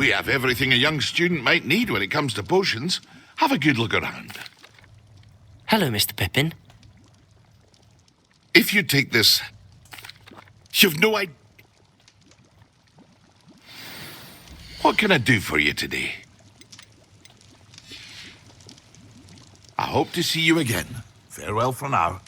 We have everything a young student might need when it comes to potions. Have a good look around. Hello, Mr. Pippin. If you take this... You've no idea... What can I do for you today? I hope to see you again. Farewell for now.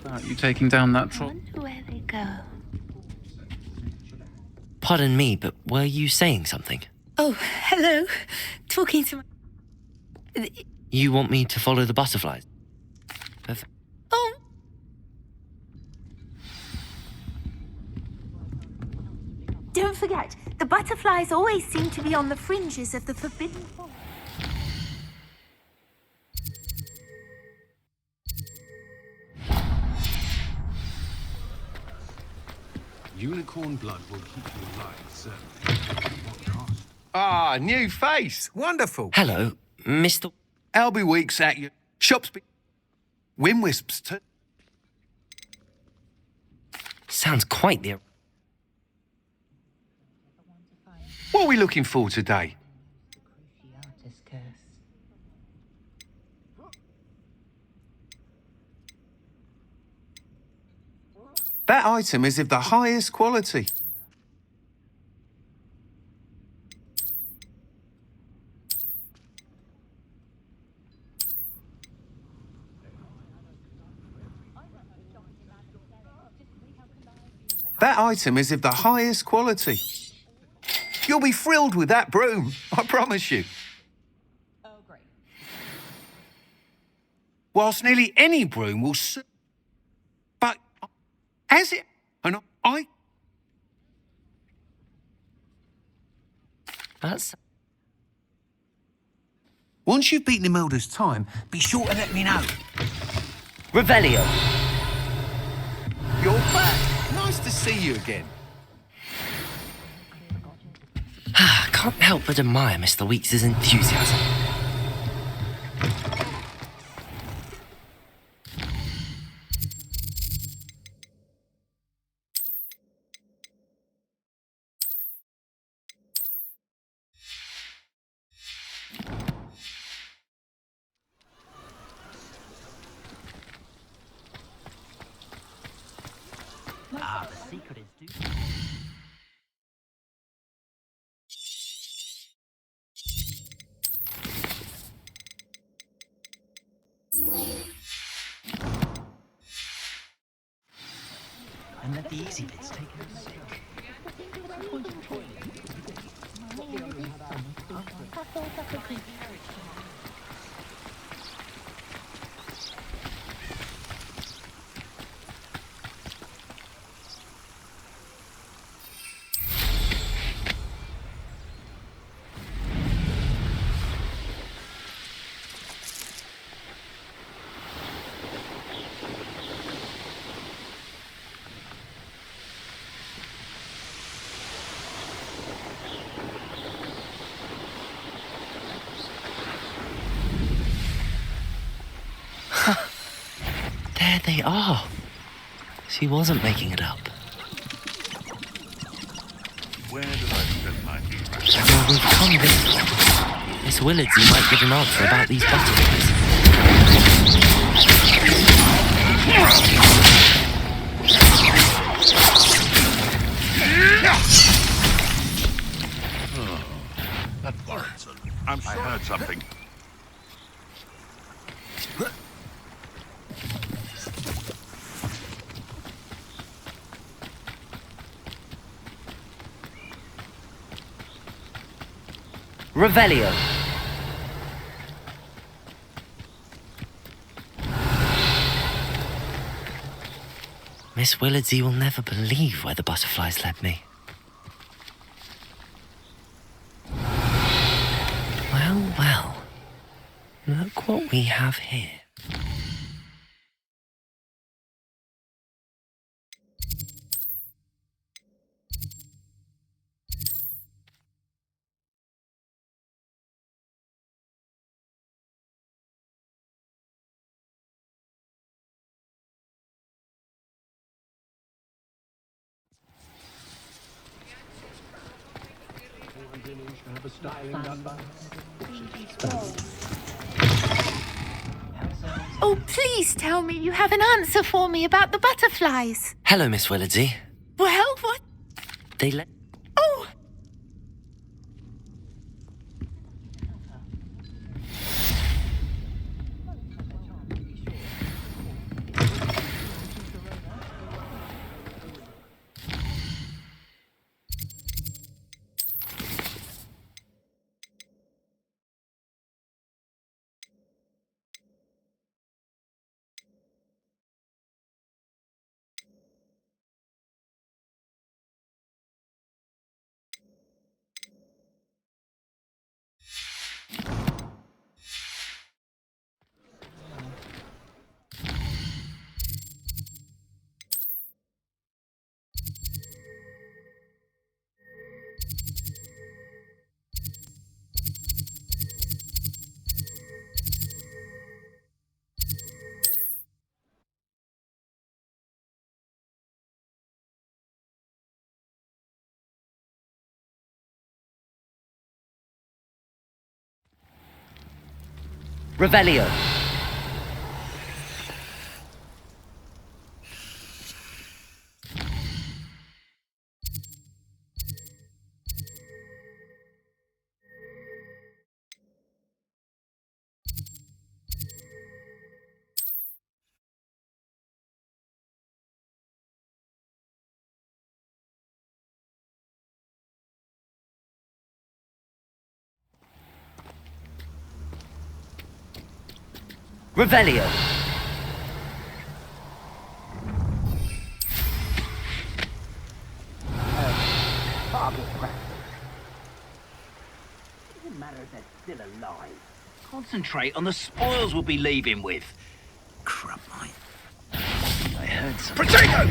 About you taking down that troll. I wonder where they go. Pardon me, but were you saying something? Oh, hello. Talking to my... You want me to follow the butterflies? Perfect. Oh. Don't forget, the butterflies always seem to be on the fringes of the forbidden forest. Unicorn blood will keep you alive, certainly. What cost? Ah, new face. Wonderful. Hello, Mr. Albie Weeks at you. Shops be... Win Wisps too. Sounds quite the... What are we looking for today? That item is of the highest quality. That item is of the highest quality. You'll be thrilled with that broom, I promise you. Oh, great. Whilst nearly any broom will suit. But as it... And I... That's... Once you've beaten Imelda's time, be sure to let me know. Revelio. You're back. Nice to see you again. Can't help but admire Mr. Weeks' enthusiasm. The secret is and let the easy bits take care of themselves. There they are. She wasn't making it up. Where did I spend my Well, we've come this far. Miss Willardsy might give an answer about these butterflies. That burns. I'm sure I heard something. Revelio. Miss Willardsy will never believe where the butterflies led me. Well, well. Look what we have here. Oh, please tell me you have an answer for me about the butterflies. Hello, Miss Willardsy. Well, what? They let... Oh! Revelio. Revelio. Doesn't matter if they're still alive. Concentrate on the spoils we'll be leaving with. Crap, mate. I heard something. Potato!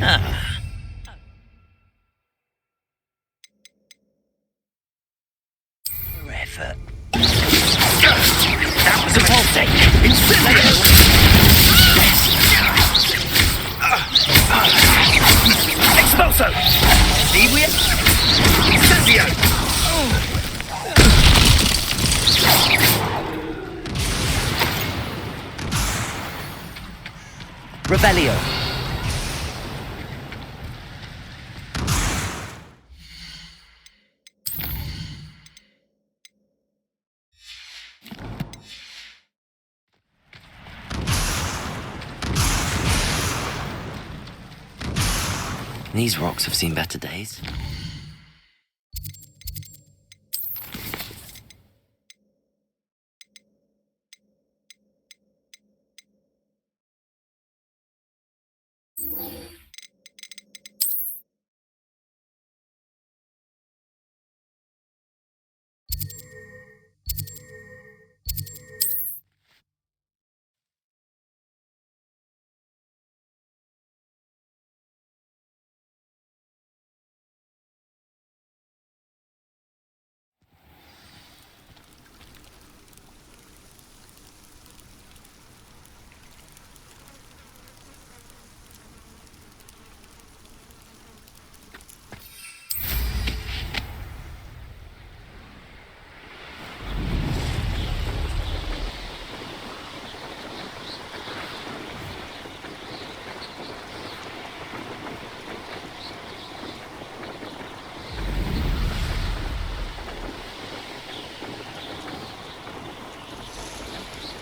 Forever. That was a faulty. Expulso! Devia! Incendio! Revelio. These rocks have seen better days.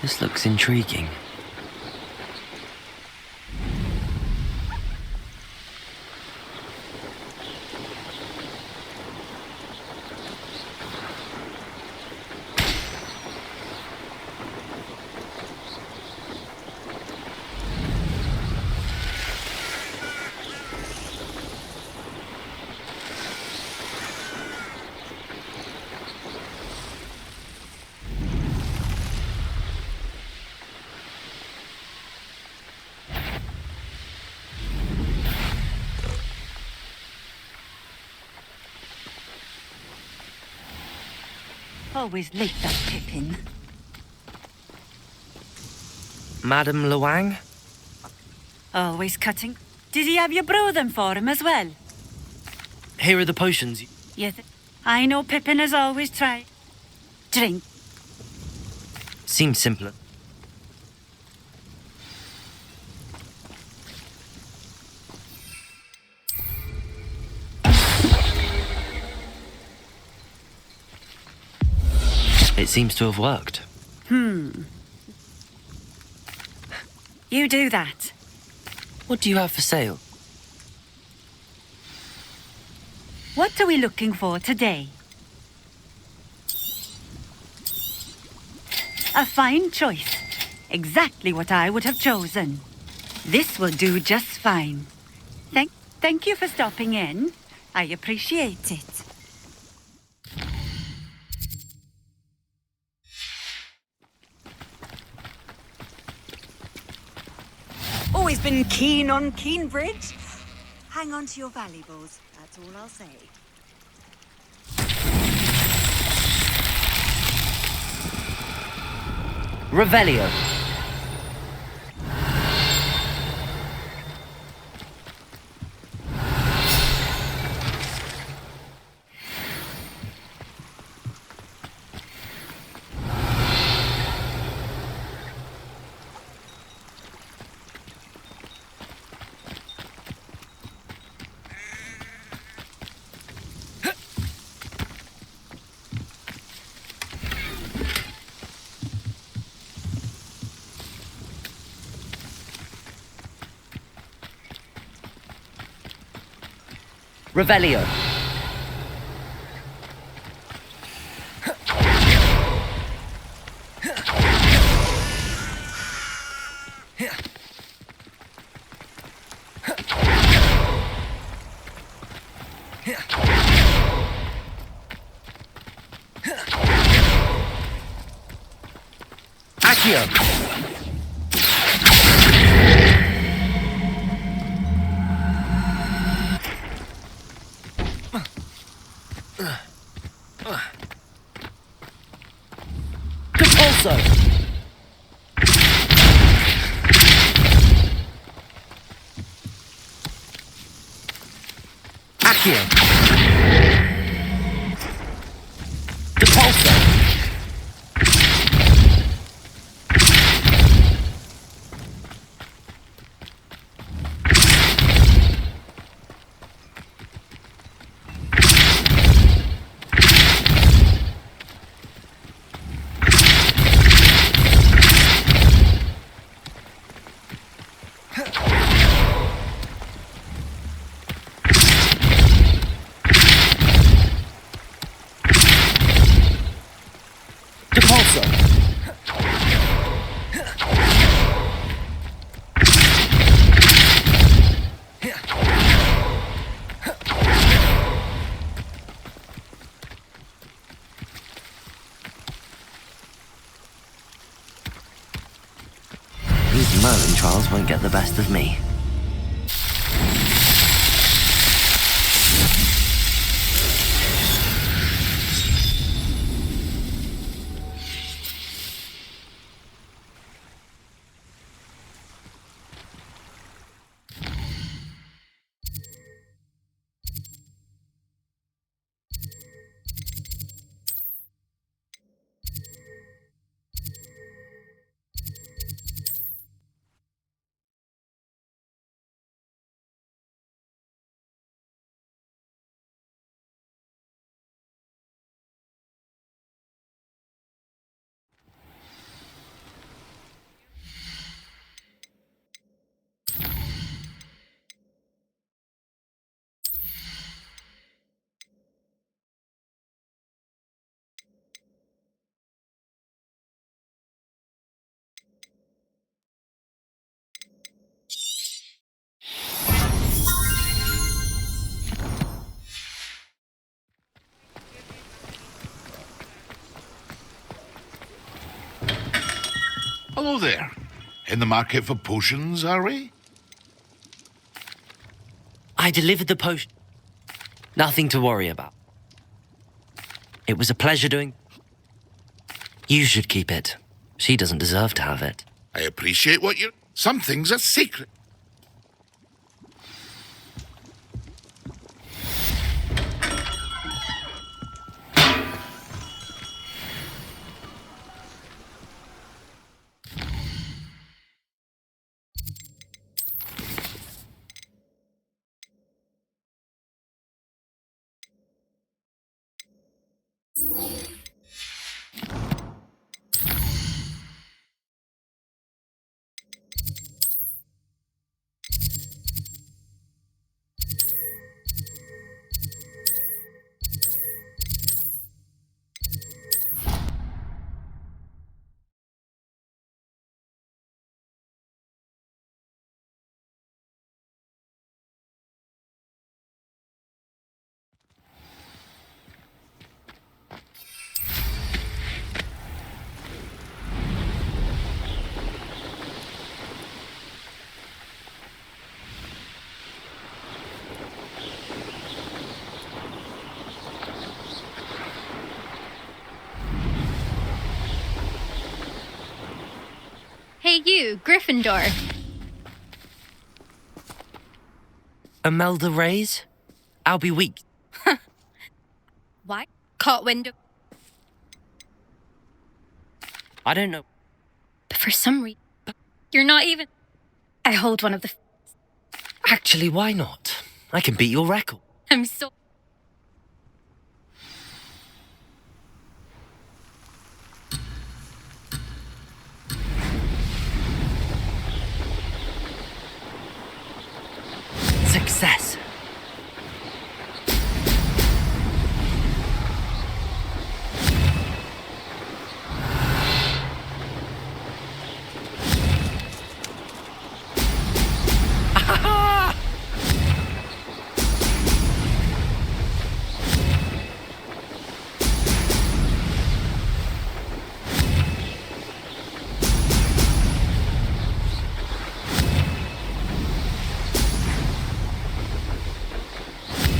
This looks intriguing. Always late, that Pippin. Madame Luang? Always cutting. Did he have you brew them for him as well? Here are the potions. Yes. I know Pippin has always tried. Drink. Seems simpler. It seems to have worked. You do that. What do you have for sale? What are we looking for today? A fine choice. Exactly what I would have chosen. This will do just fine. Thank you for stopping in. I appreciate it. Always been keen on Keenbridge. Hang on to your valuables, that's all I'll say. Revelio. Revelio. Accio. Compulso. Accio. Compulso. Depulso. These Merlin trials won't get the best of me. Hello there. In the market for potions, are we? I delivered the potion. Nothing to worry about. It was a pleasure doing... You should keep it. She doesn't deserve to have it. I appreciate what you're... Some things are sacred. Hey you, Gryffindor. Imelda Reyes? I'll be weak. Why? Caught window. I don't know. But for some reason, you're not even... I hold one of the... Actually, why not? I can beat your record. I'm so... Success.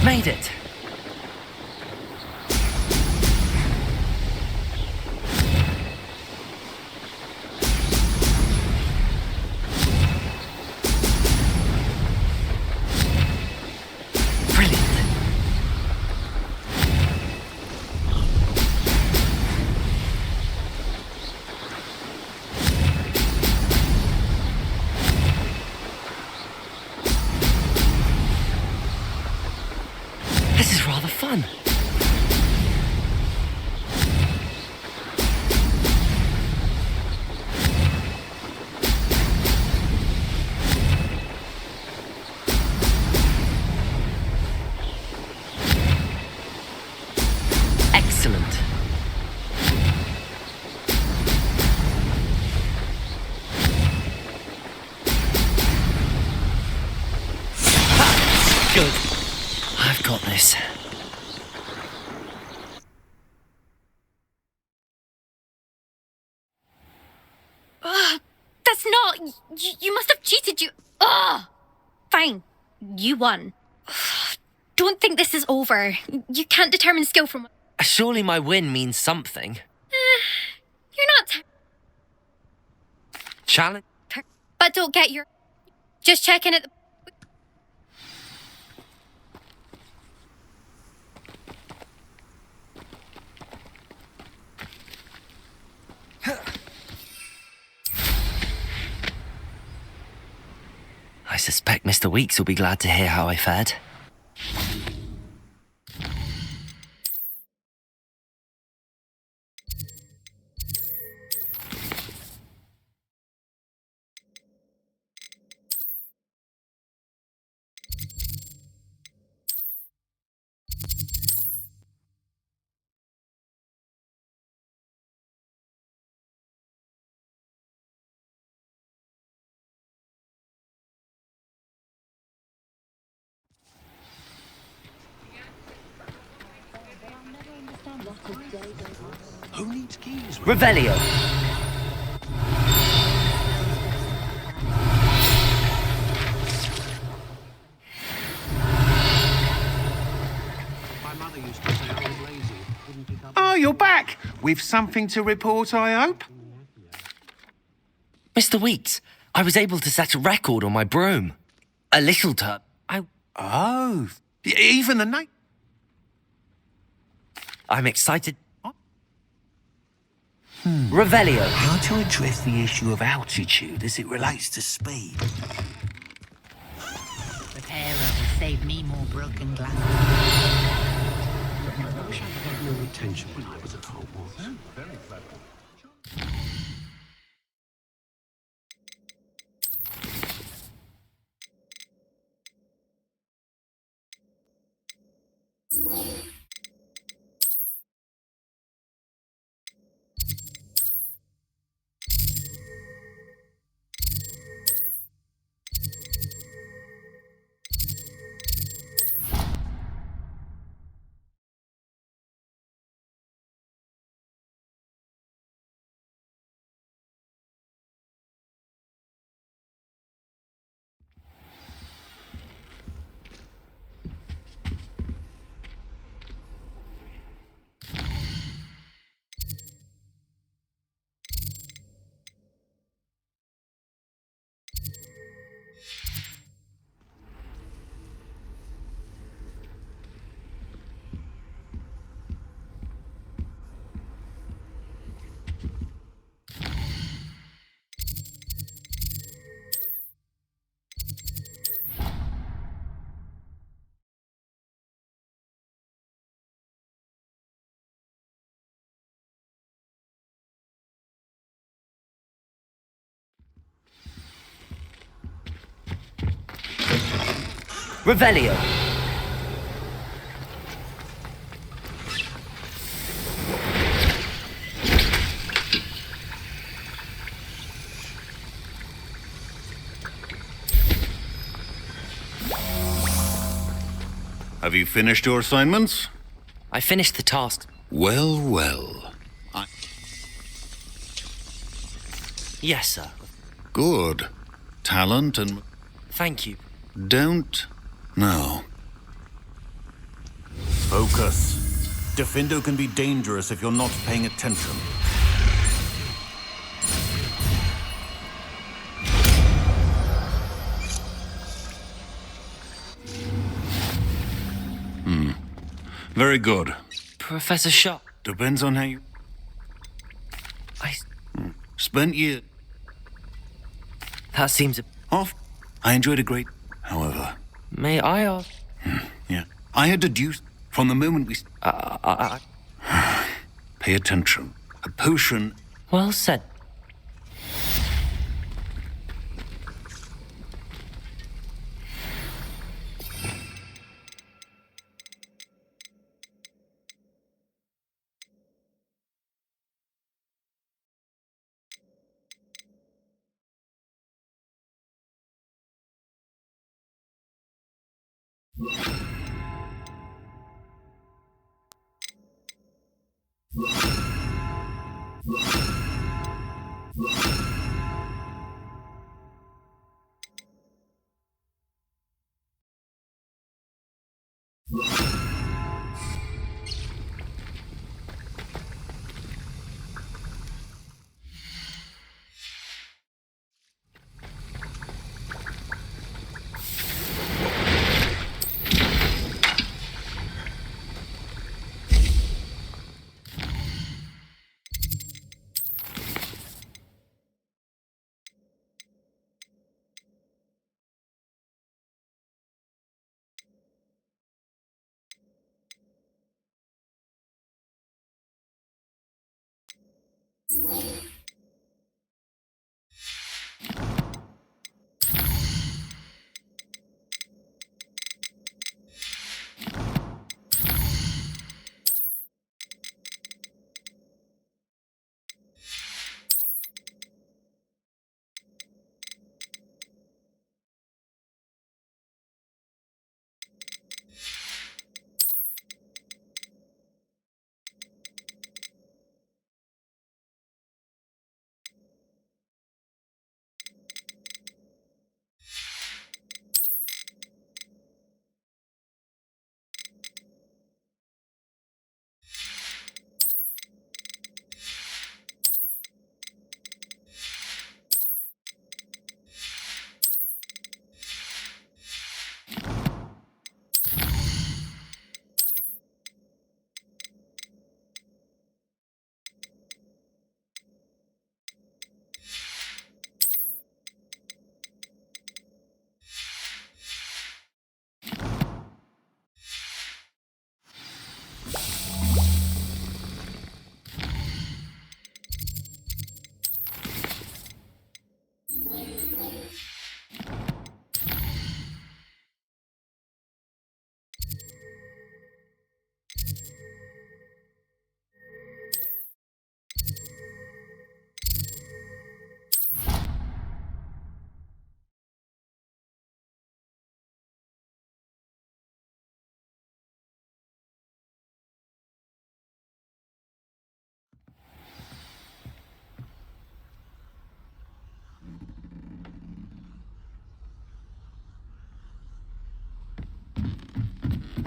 Made it. Brilliant. This is rather fun. Excellent. Good. I've got this. That's not... You must have cheated, you... Ugh! Fine. You won. Don't think this is over. You can't determine skill from... Surely my win means something. You're not... Challenge? But don't get your... Just checking at the... I suspect Mr. Weeks will be glad to hear how I fared. Who needs keys? Revelio. My mother father used to say I was lazy. Wouldn't pick up. Oh, you're back. With something to report, I hope? Mr. Weeks, I was able to set a record on my broom. A little tub. Oh, even the name. I'm excited. Revelio. How to address the issue of altitude as it relates to speed? Repairer will save me more broken glass. I wish I could have more attention when I was at Hogwarts. Very clever. Revelio. Have you finished your assignments? I finished the task. Well, well. Yes, sir. Good. Talent and... Thank you. Don't... No. Focus. Defendo can be dangerous if you're not paying attention. Very good. Professor Shaw. Depends on how you... Spent years... That seems... Off. I enjoyed a great... However... May I ask? Yeah. I had deduced from the moment we... Pay attention. A potion... Well said.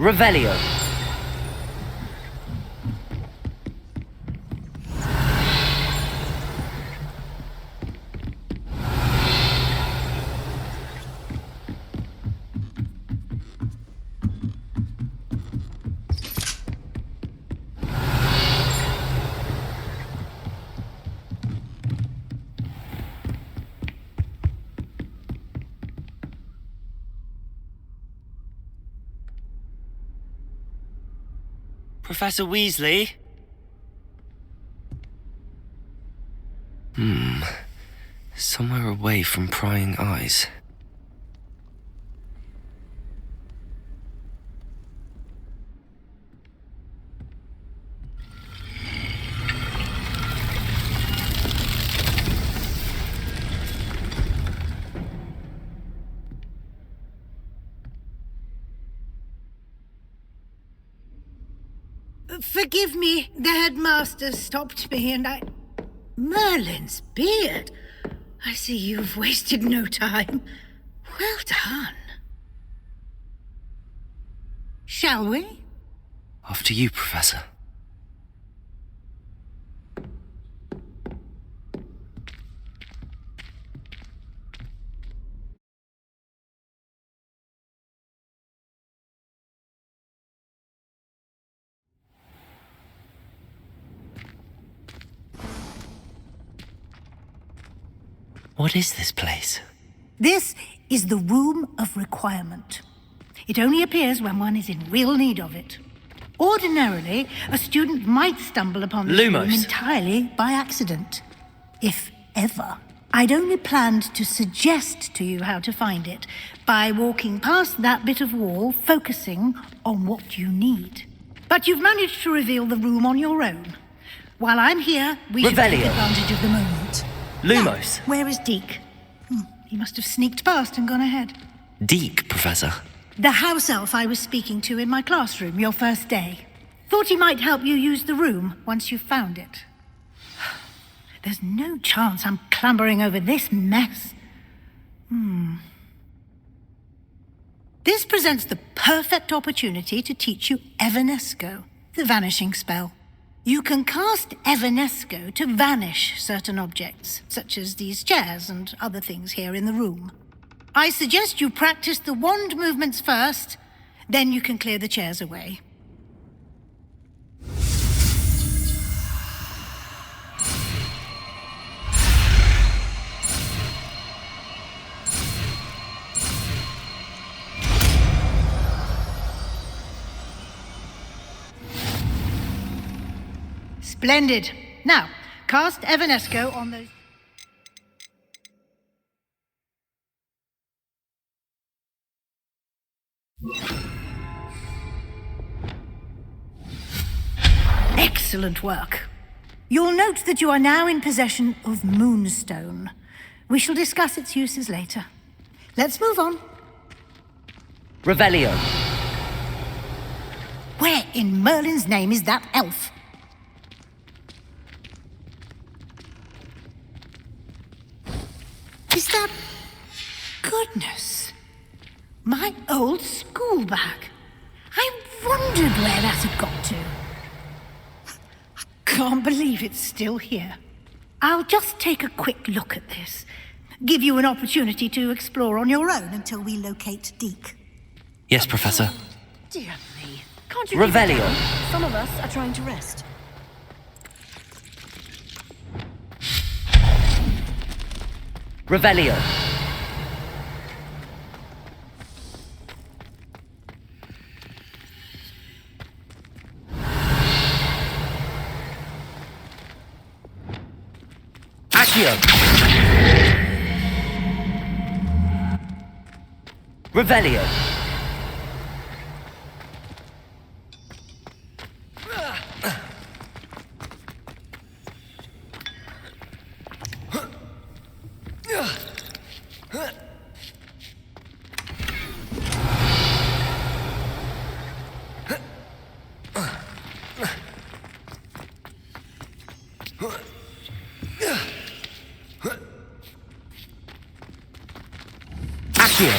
Revelio. Professor Weasley? Somewhere away from prying eyes. Forgive me, the headmaster stopped me and I... Merlin's beard. I see you've wasted no time. Well done. Shall we? After you, Professor. What is this place? This is the Room of Requirement. It only appears when one is in real need of it. Ordinarily, a student might stumble upon this room Lumos. entirely by accident. If ever. I'd only planned to suggest to you how to find it by walking past that bit of wall, focusing on what you need. But you've managed to reveal the room on your own. While I'm here, we should take Revelio. advantage of the moment. Lumos. Now, where is Deke? He must have sneaked past and gone ahead. Deke, Professor. The house elf I was speaking to in my classroom your first day. Thought he might help you use the room once you've found it. There's no chance I'm clambering over this mess. This presents the perfect opportunity to teach you Evanesco, the vanishing spell. You can cast Evanesco to vanish certain objects, such as these chairs and other things here in the room. I suggest you practice the wand movements first, then you can clear the chairs away. Splendid. Now, cast Evanesco on those... Excellent work. You'll note that you are now in possession of Moonstone. We shall discuss its uses later. Let's move on. Revelio. Where in Merlin's name is that elf? Is that... Goodness. My old school bag. I wondered where that had got to. Can't believe it's still here. I'll just take a quick look at this. Give you an opportunity to explore on your own until we locate Deke. Yes, Professor. Dear me. Can't you Revelio. keep it down? Some of us are trying to rest. Revelio. Accio. Revelio. Accio.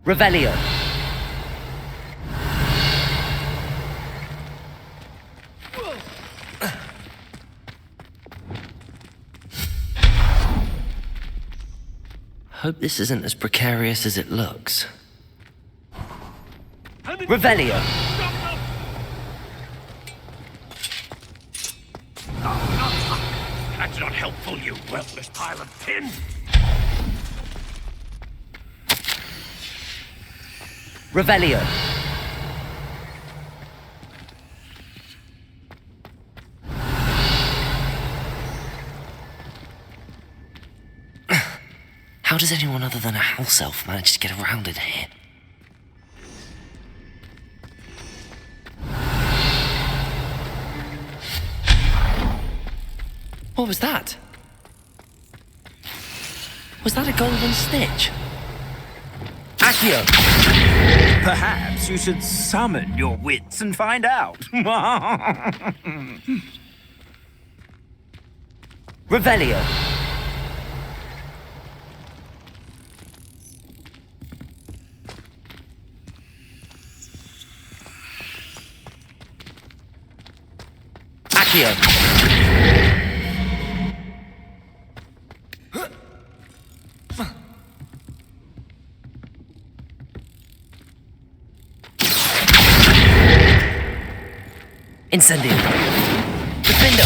Revelio. Hope this isn't as precarious as it looks. Revelio. That's not helpful, you worthless pile of tin! Revelio. How does anyone other than a house elf manage to get around in here? What was that? Was that a golden stitch? Accio! Perhaps you should summon your wits and find out. Revelio. Accio. Incendio. Defendo.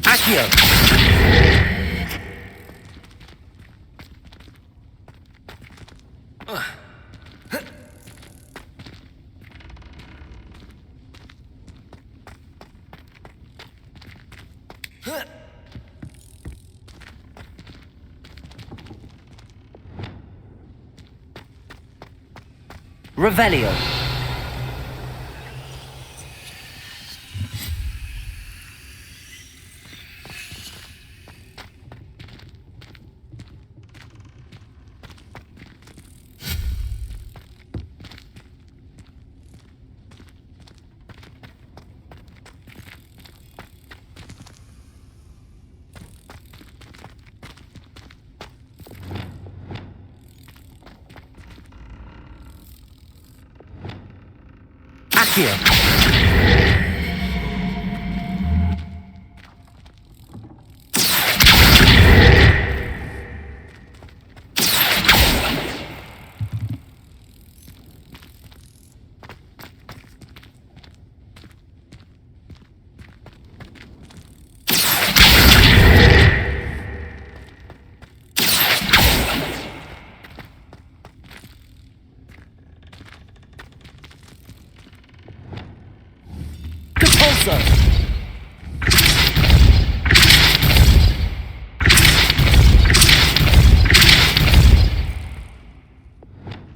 Accio. Revelio. Accio.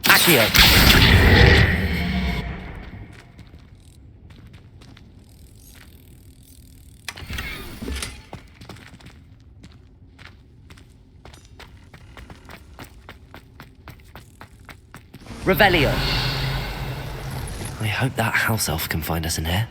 Accio. Revelio. I hope that house elf can find us in here.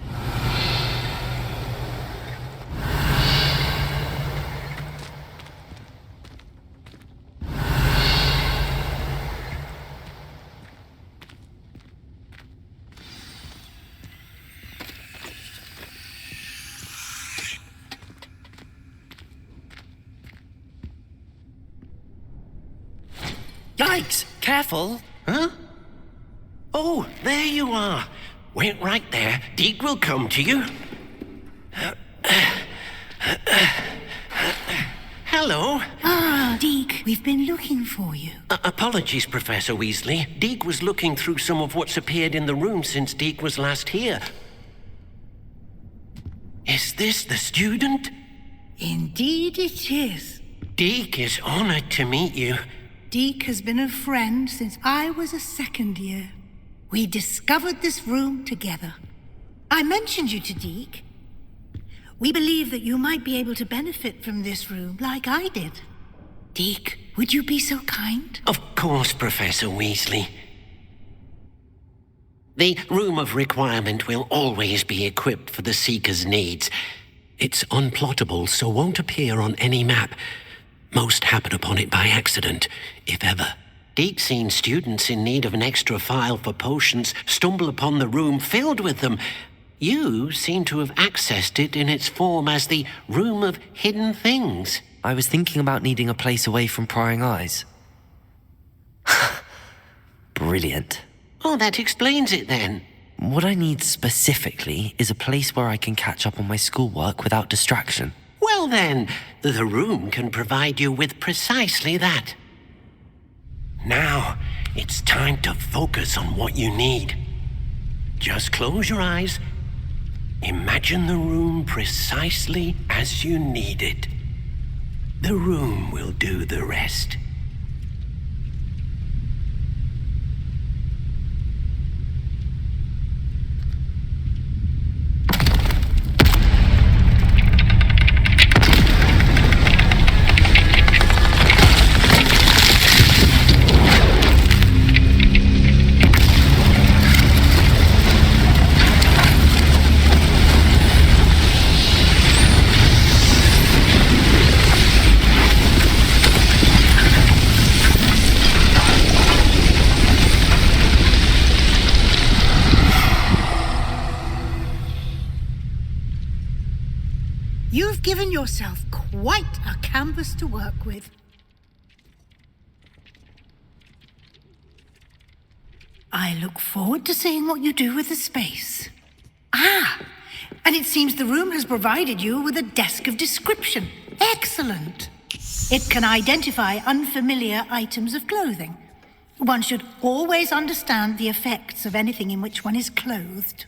Yikes! Careful! Huh? Oh, there you are. Wait right there. Deke will come to you. Hello. Ah, Deke, we've been looking for you. Apologies, Professor Weasley. Deke was looking through some of what's appeared in the room since Deke was last here. Is this the student? Indeed it is. Deke is honored to meet you. Deke has been a friend since I was a second year. We discovered this room together. I mentioned you to Deke. We believe that you might be able to benefit from this room like I did. Deke, would you be so kind? Of course, Professor Weasley. The Room of Requirement will always be equipped for the Seeker's needs. It's unplottable, so won't appear on any map. Most happen upon it by accident, if ever. Deep-seen students in need of an extra file for potions stumble upon the room filled with them. You seem to have accessed it in its form as the Room of Hidden Things. I was thinking about needing a place away from prying eyes. Brilliant. Oh, that explains it then. What I need specifically is a place where I can catch up on my schoolwork without distraction. Well then, the room can provide you with precisely that. Now, it's time to focus on what you need. Just close your eyes. Imagine the room precisely as you need it. The room will do the rest. You've given yourself quite a canvas to work with. I look forward to seeing what you do with the space. Ah, and it seems the room has provided you with a desk of description. Excellent. It can identify unfamiliar items of clothing. One should always understand the effects of anything in which one is clothed.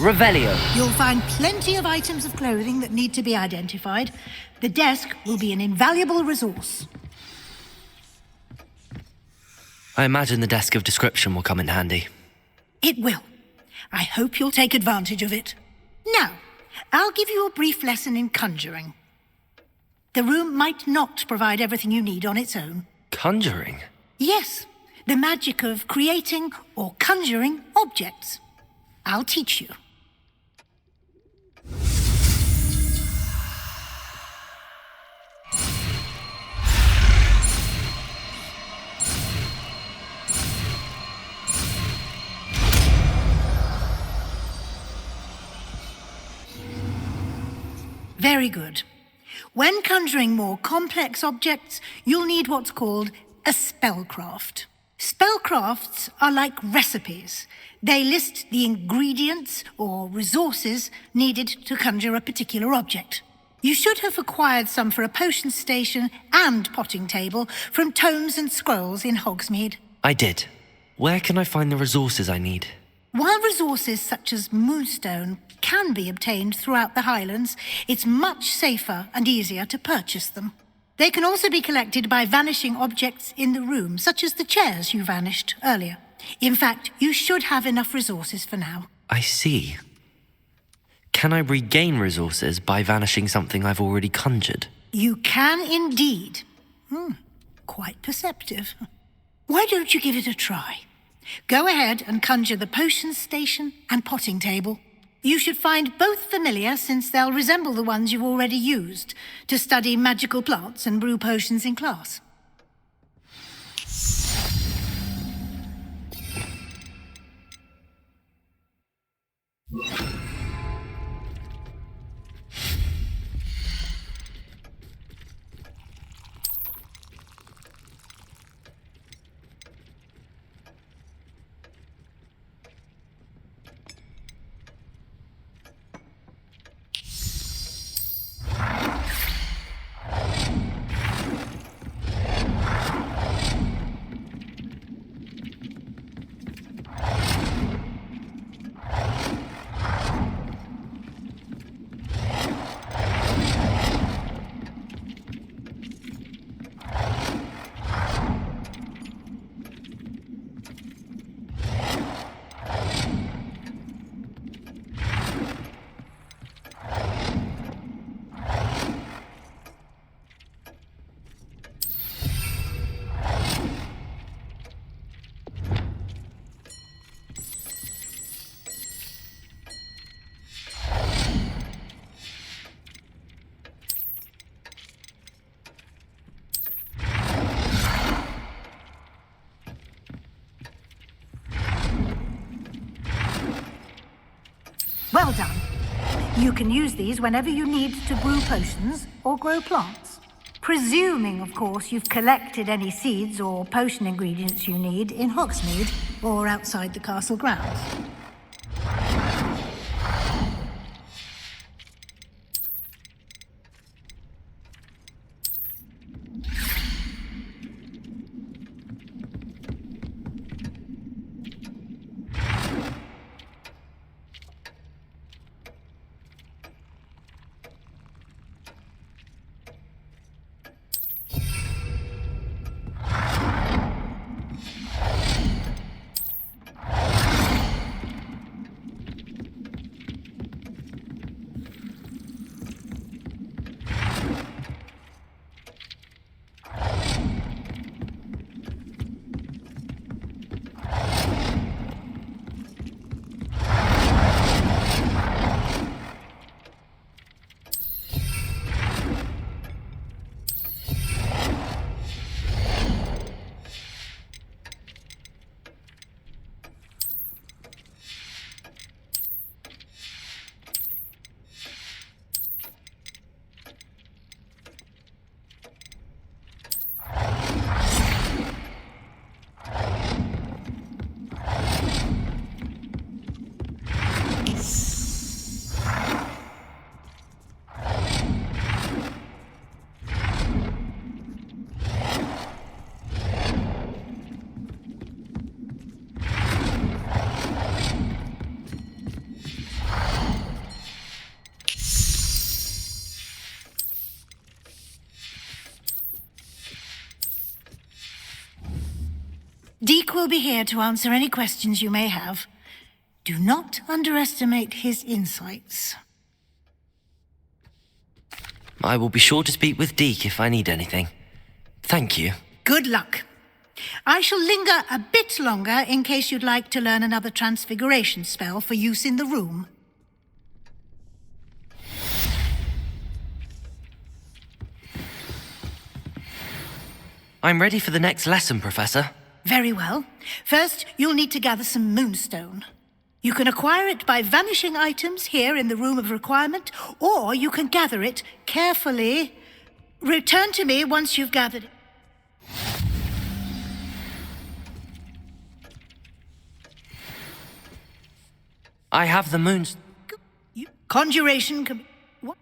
Revelio. You'll find plenty of items of clothing that need to be identified. The desk will be an invaluable resource. I imagine the desk of description will come in handy. It will. I hope you'll take advantage of it. Now, I'll give you a brief lesson in conjuring. The room might not provide everything you need on its own. Conjuring? Yes, the magic of creating or conjuring objects. I'll teach you. Very good. When conjuring more complex objects, you'll need what's called a spellcraft. Spellcrafts are like recipes. They list the ingredients or resources needed to conjure a particular object. You should have acquired some for a potion station and potting table from tomes and scrolls in Hogsmeade. I did. Where can I find the resources I need? While resources such as moonstone can be obtained throughout the Highlands, it's much safer and easier to purchase them. They can also be collected by vanishing objects in the room, such as the chairs you vanished earlier. In fact, you should have enough resources for now. I see. Can I regain resources by vanishing something I've already conjured? You can indeed. Quite perceptive. Why don't you give it a try? Go ahead and conjure the potion station and potting table. You should find both familiar, since they'll resemble the ones you've already used to study magical plants and brew potions in class. Well done. You can use these whenever you need to brew potions or grow plants. Presuming, of course, you've collected any seeds or potion ingredients you need in Hogsmeade or outside the castle grounds. Deke will be here to answer any questions you may have. Do not underestimate his insights. I will be sure to speak with Deke if I need anything. Thank you. Good luck. I shall linger a bit longer in case you'd like to learn another transfiguration spell for use in the room. I'm ready for the next lesson, Professor. Very well. First, you'll need to gather some moonstone. You can acquire it by vanishing items here in the Room of Requirement, or you can gather it carefully. Return to me once you've gathered it. I have the moons. Conjuration can be... What?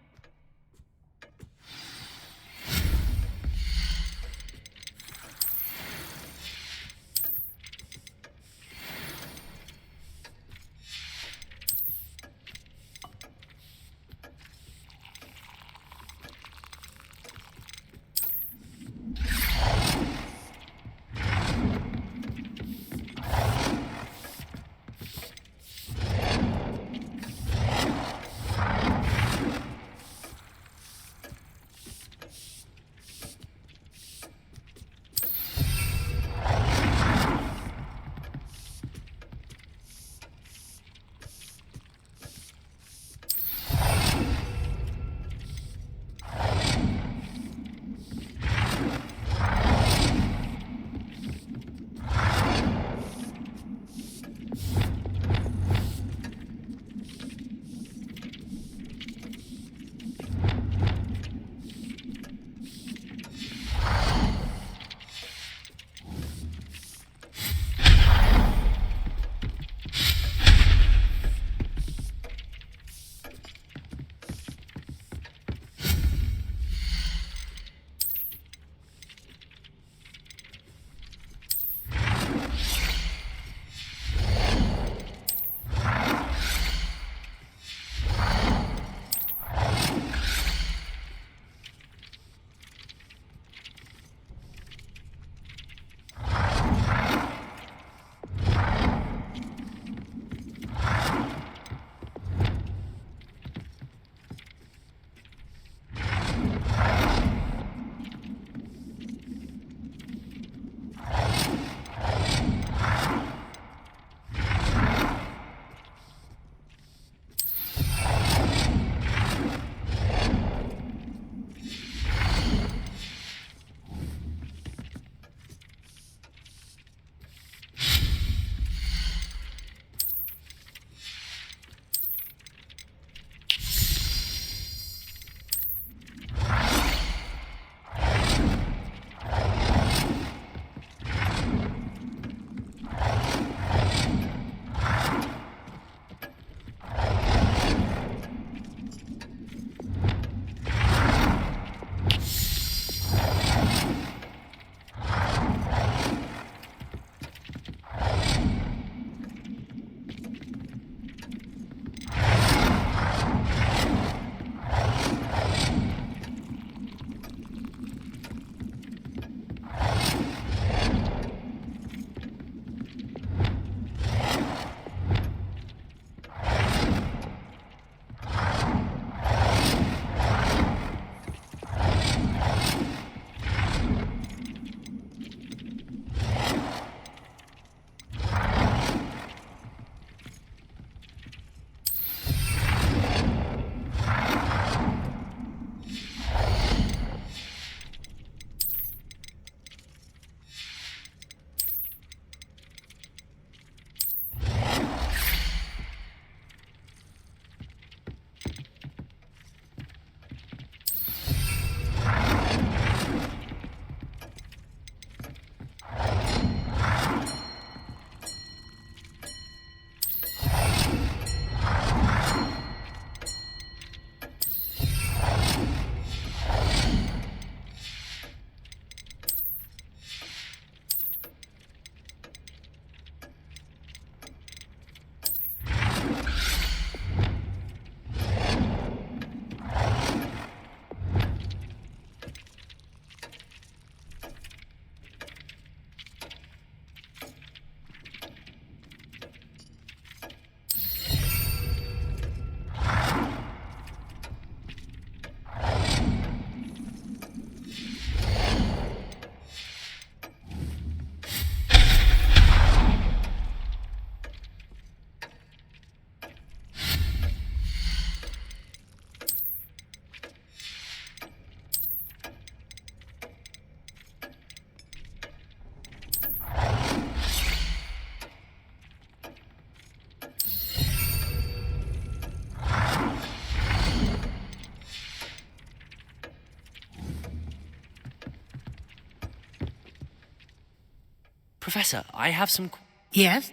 Professor, I have some... Yes?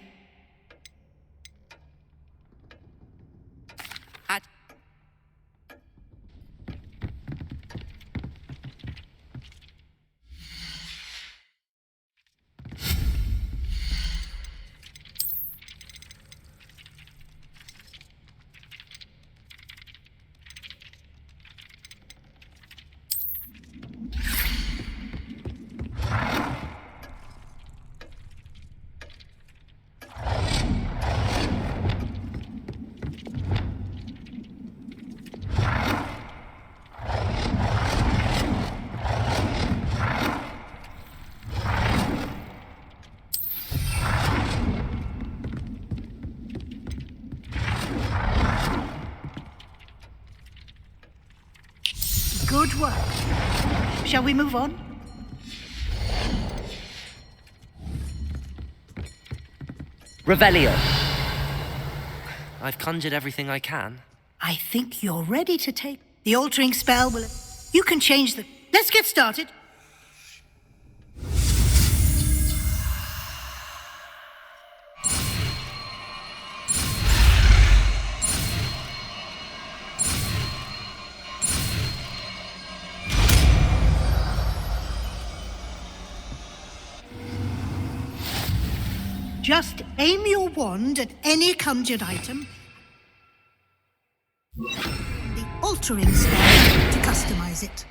Good work. Shall we move on? Revelio. I've conjured everything I can. I think you're ready to take the altering spell. Will you can change the... Let's get started. Just aim your wand at any conjured item. The altering spell to customize it.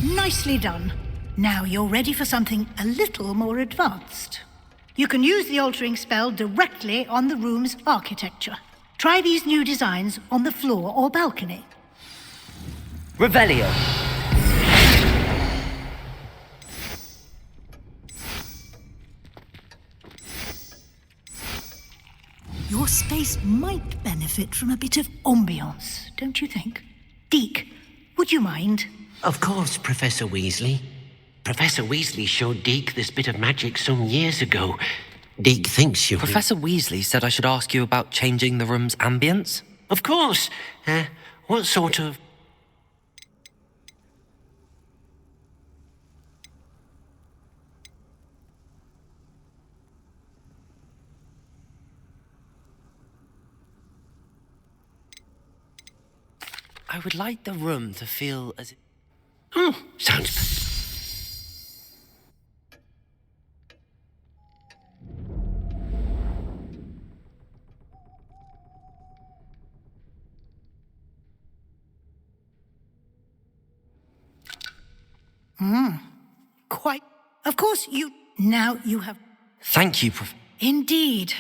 Nicely done. Now you're ready for something a little more advanced. You can use the altering spell directly on the room's architecture. Try these new designs on the floor or balcony. Revelio. Your space might benefit from a bit of ambiance, don't you think? Deke, would you mind? Of course, Professor Weasley. Professor Weasley showed Deke this bit of magic some years ago. Deke thinks you... Professor Weasley said I should ask you about changing the room's ambience? Of course. What sort of... I would like the room to feel as... Oh, sounds... Quite. Of course, you... Now you have... Thank you, Indeed.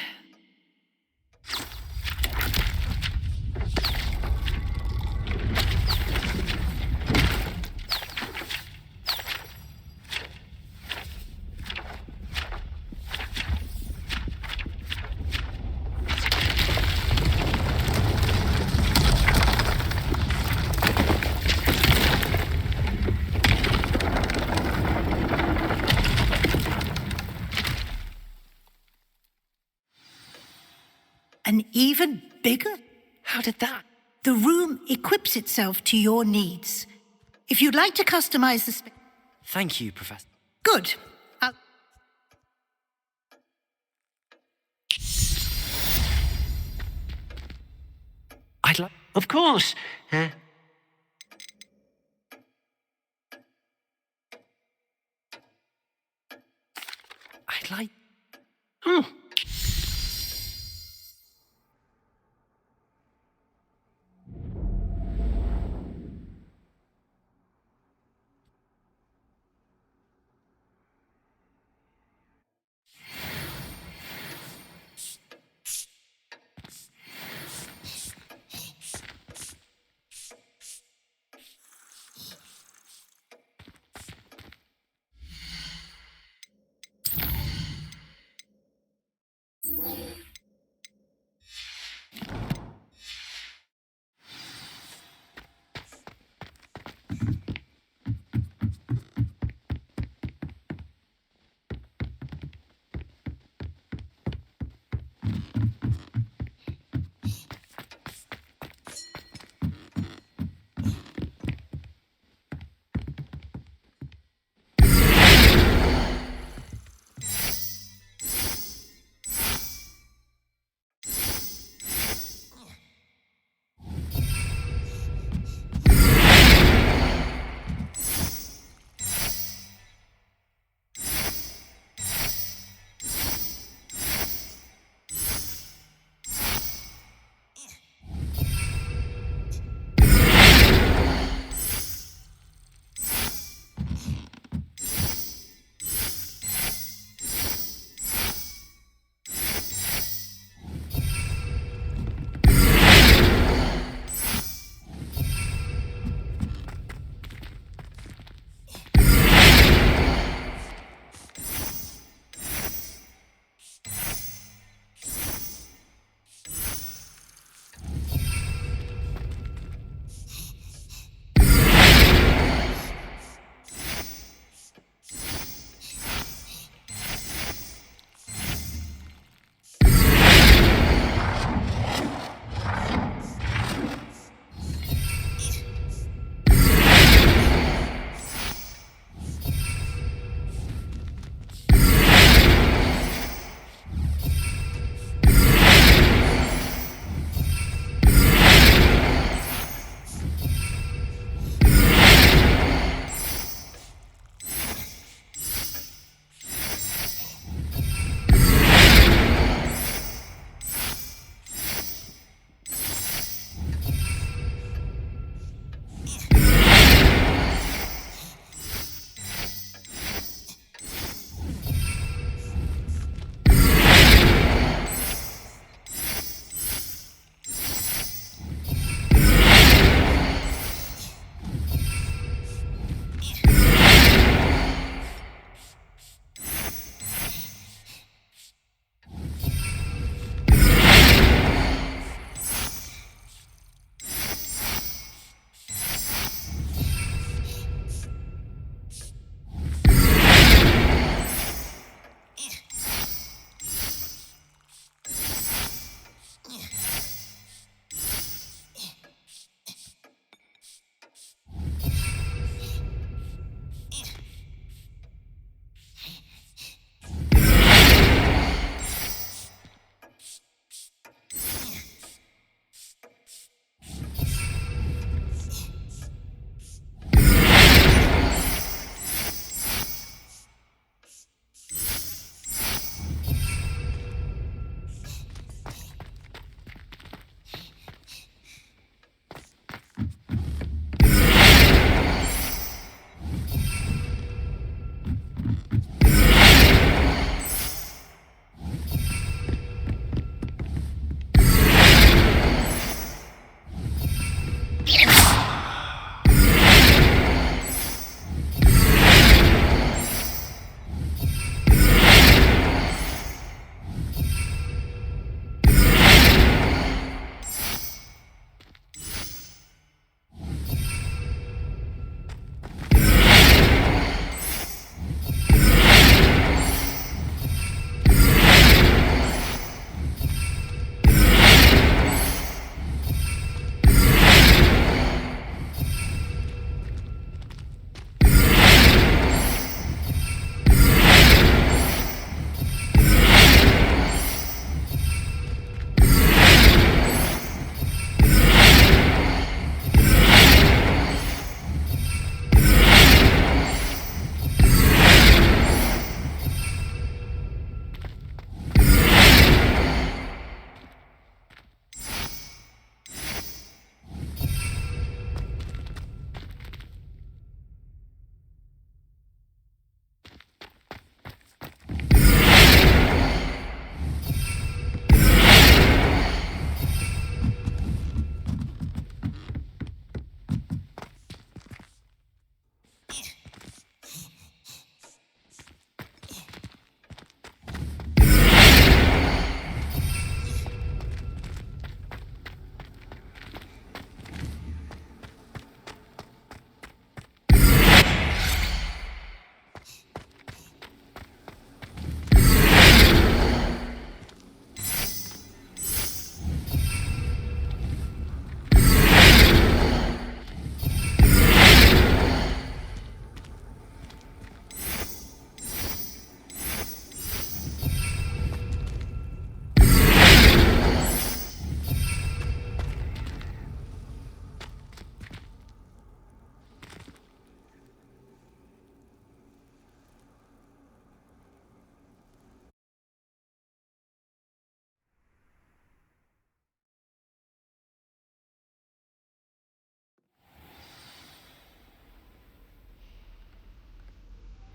An even bigger? How did that? The room equips itself to your needs. If you'd like to customize the space... Thank you, Professor. Good. I'd like... Of course. I'd like... Oh.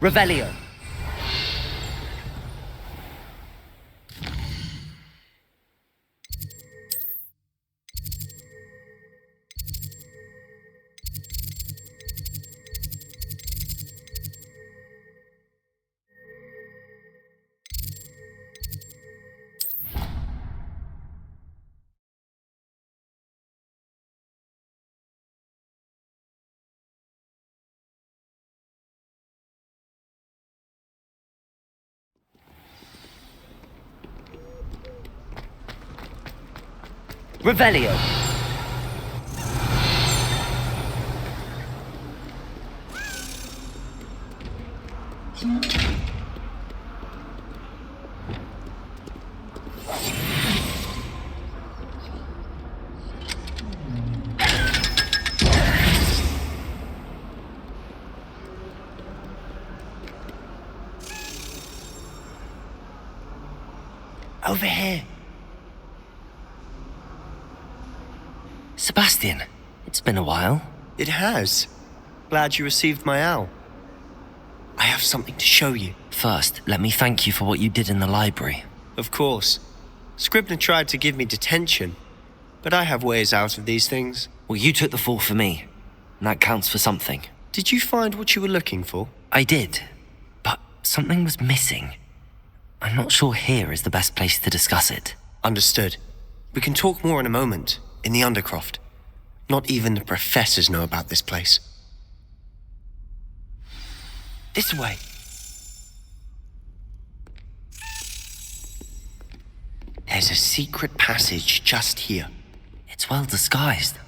Revelio. Revelio. Over here. Sebastian, it's been a while. It has. Glad you received my owl. I have something to show you. First, let me thank you for what you did in the library. Of course. Scribner tried to give me detention, but I have ways out of these things. Well, you took the fall for me, and that counts for something. Did you find what you were looking for? I did, but something was missing. I'm not sure here is the best place to discuss it. Understood. We can talk more in a moment, in the Undercroft. Not even the professors know about this place. This way. There's a secret passage just here. It's well disguised.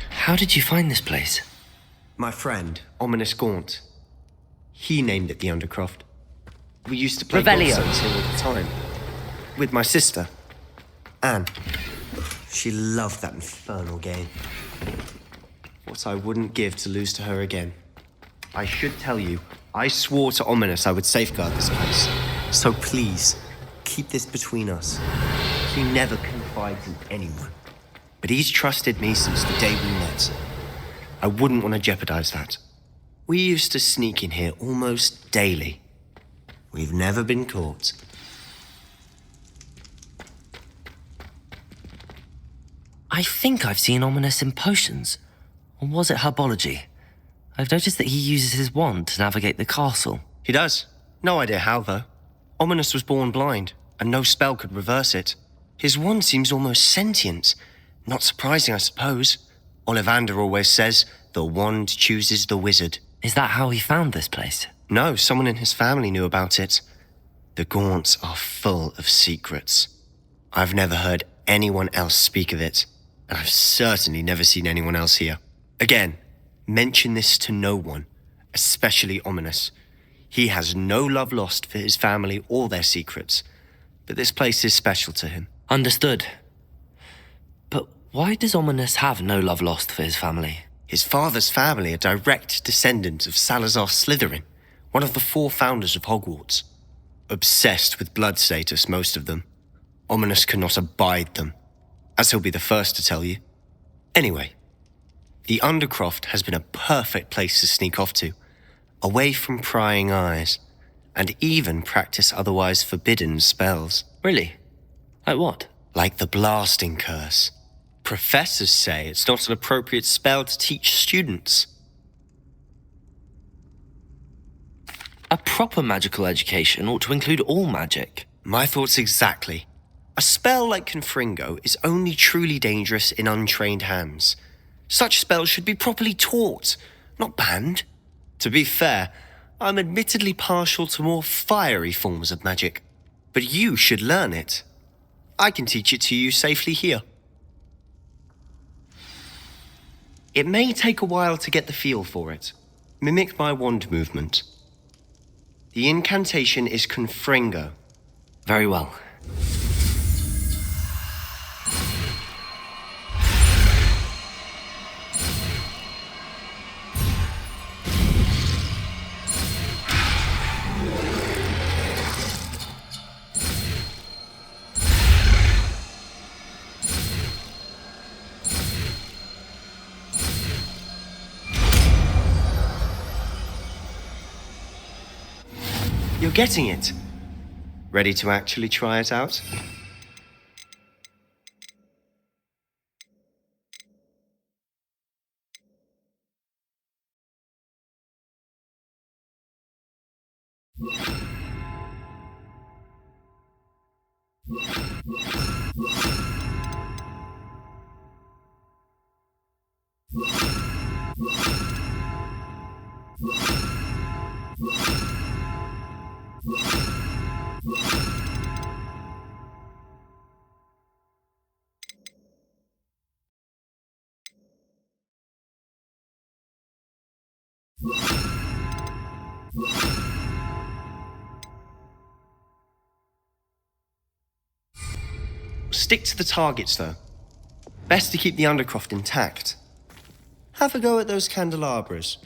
How did you find this place? My friend, Ominous Gaunt. He named it the Undercroft. We used to play Revelio. golf here all the time. With my sister, Anne. She loved that infernal game. What I wouldn't give to lose to her again. I should tell you, I swore to Ominous I would safeguard this place. So please, keep this between us. He never confides in anyone. But he's trusted me since the day we met. I wouldn't want to jeopardize that. We used to sneak in here almost daily. We've never been caught. I think I've seen Ominous in potions. Or was it herbology? I've noticed that he uses his wand to navigate the castle. He does. No idea how, though. Ominous was born blind, and no spell could reverse it. His wand seems almost sentient. Not surprising, I suppose. Ollivander always says, the wand chooses the wizard. Is that how he found this place? No, someone in his family knew about it. The Gaunts are full of secrets. I've never heard anyone else speak of it, and I've certainly never seen anyone else here. Again, mention this to no one, especially Ominous. He has no love lost for his family or their secrets, but this place is special to him. Understood. But why does Ominous have no love lost for his family? His father's family are direct descendants of Salazar Slytherin, one of the 4 founders of Hogwarts. Obsessed with blood status, most of them. Ominous cannot abide them, as he'll be the first to tell you. Anyway, the Undercroft has been a perfect place to sneak off to, away from prying eyes, and even practice otherwise forbidden spells. Really? Like what? Like the blasting curse. Professors say it's not an appropriate spell to teach students. A proper magical education ought to include all magic. My thoughts exactly. A spell like Confringo is only truly dangerous in untrained hands. Such spells should be properly taught, not banned. To be fair, I'm admittedly partial to more fiery forms of magic. But you should learn it. I can teach it to you safely here. It may take a while to get the feel for it. Mimic my wand movement. The incantation is Confringo. Very well. You're getting it. Ready to actually try it out? Stick to the targets, though. Best to keep the Undercroft intact. Have a go at those candelabras.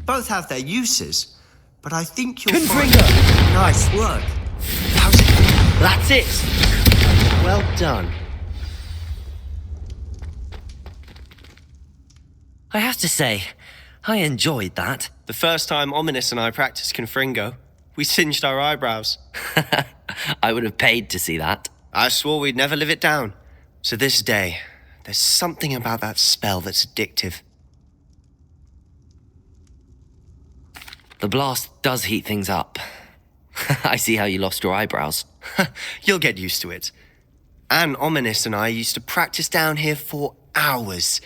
Both have their uses, but I think you'll find... Nice work. How's it? That's it. Well done. I have to say, I enjoyed that. The first time Ominous and I practiced Confringo, we singed our eyebrows. I would have paid to see that. I swore we'd never live it down. To this day, there's something about that spell that's addictive. The blast does heat things up. I see how you lost your eyebrows. You'll get used to it. Anne, Ominous and I used to practice down here for hours.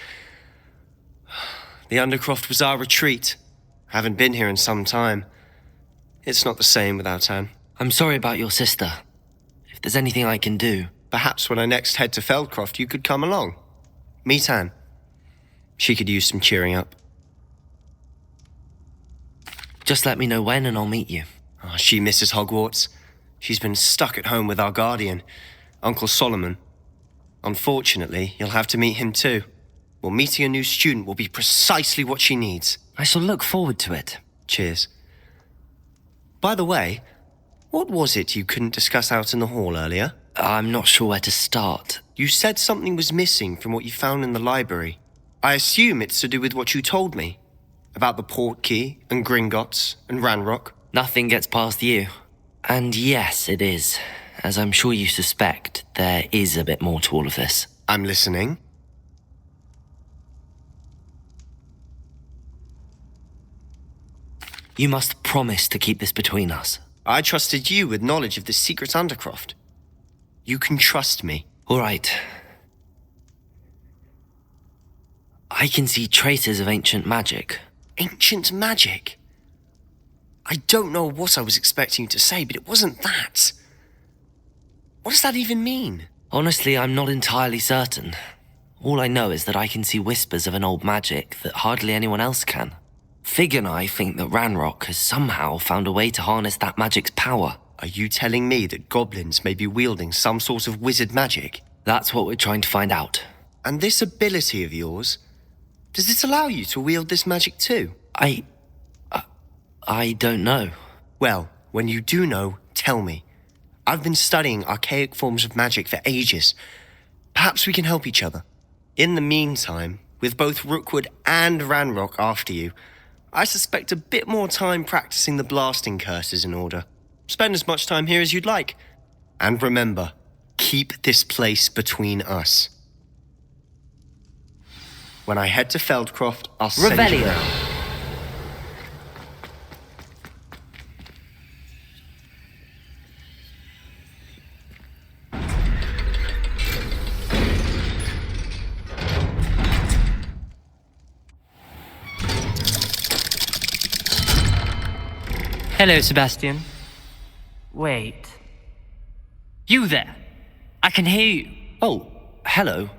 The Undercroft was our retreat. Haven't been here in some time. It's not the same without Anne. I'm sorry about your sister. If there's anything I can do... Perhaps when I next head to Feldcroft, you could come along. Meet Anne. She could use some cheering up. Just let me know when and I'll meet you. Oh, she misses Hogwarts. She's been stuck at home with our guardian, Uncle Solomon. Unfortunately, you'll have to meet him too. Well, meeting a new student will be precisely what she needs. I shall look forward to it. Cheers. By the way, what was it you couldn't discuss out in the hall earlier? I'm not sure where to start. You said something was missing from what you found in the library. I assume it's to do with what you told me. About the Portkey, and Gringotts, and Ranrock. Nothing gets past you. And yes, it is. As I'm sure you suspect, there is a bit more to all of this. I'm listening. You must promise to keep this between us. I trusted you with knowledge of the secret Undercroft. You can trust me. All right. I can see traces of ancient magic. Ancient magic? I don't know what I was expecting you to say, but it wasn't that. What does that even mean? Honestly, I'm not entirely certain. All I know is that I can see whispers of an old magic that hardly anyone else can. Fig and I think that Ranrock has somehow found a way to harness that magic's power. Are you telling me that goblins may be wielding some sort of wizard magic? That's what we're trying to find out. And this ability of yours, does it allow you to wield this magic too? I don't know. Well, when you do know, tell me. I've been studying archaic forms of magic for ages. Perhaps we can help each other. In the meantime, with both Rookwood and Ranrock after you, I suspect a bit more time practicing the blasting curse is in order. Spend as much time here as you'd like. And remember, keep this place between us. When I head to Feldcroft, I'll send you around. Hello, Sebastian. Wait. You there? I can hear you. Oh, hello.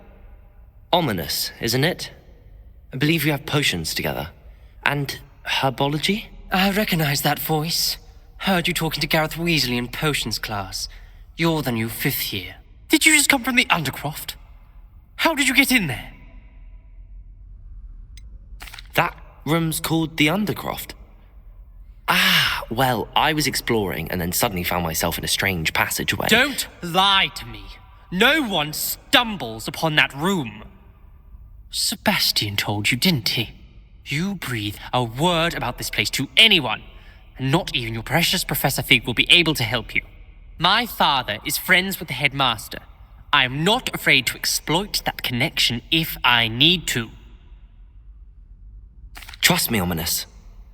Ominous, isn't it? I believe you have potions together. And herbology? I recognize that voice. Heard you talking to Gareth Weasley in potions class. You're the new 5th year. Did you just come from the Undercroft? How did you get in there? That room's called the Undercroft. Ah, well, I was exploring and then suddenly found myself in a strange passageway. Don't lie to me. No one stumbles upon that room. Sebastian told you, didn't he? You breathe a word about this place to anyone, and not even your precious Professor Fig will be able to help you. My father is friends with the headmaster. I am not afraid to exploit that connection if I need to. Trust me, Ominous.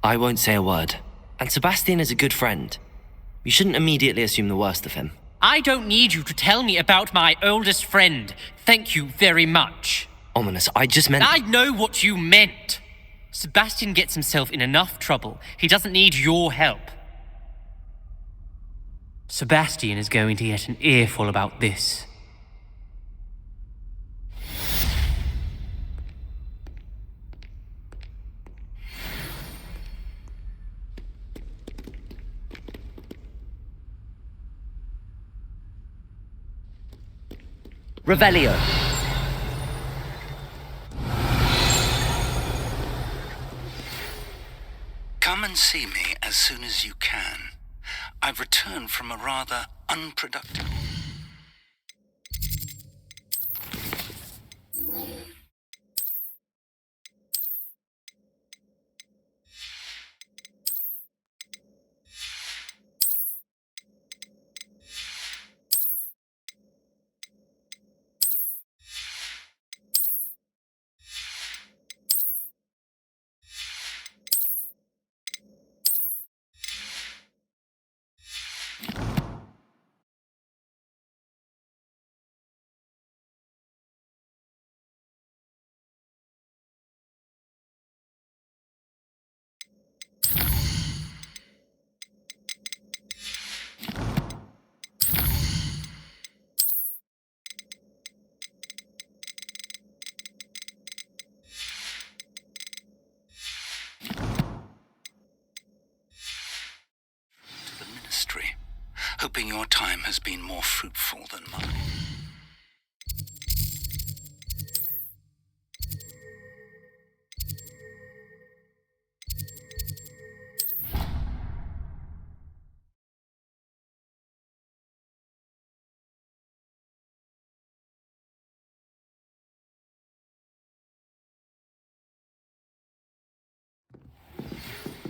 I won't say a word. And Sebastian is a good friend. You shouldn't immediately assume the worst of him. I don't need you to tell me about my oldest friend. Thank you very much. Ominous, I just meant... I know what you meant. Sebastian gets himself in enough trouble. He doesn't need your help. Sebastian is going to get an earful about this. Revelio. Come and see me as soon as you can. I've returned from a rather unproductive... hoping your time has been more fruitful than mine.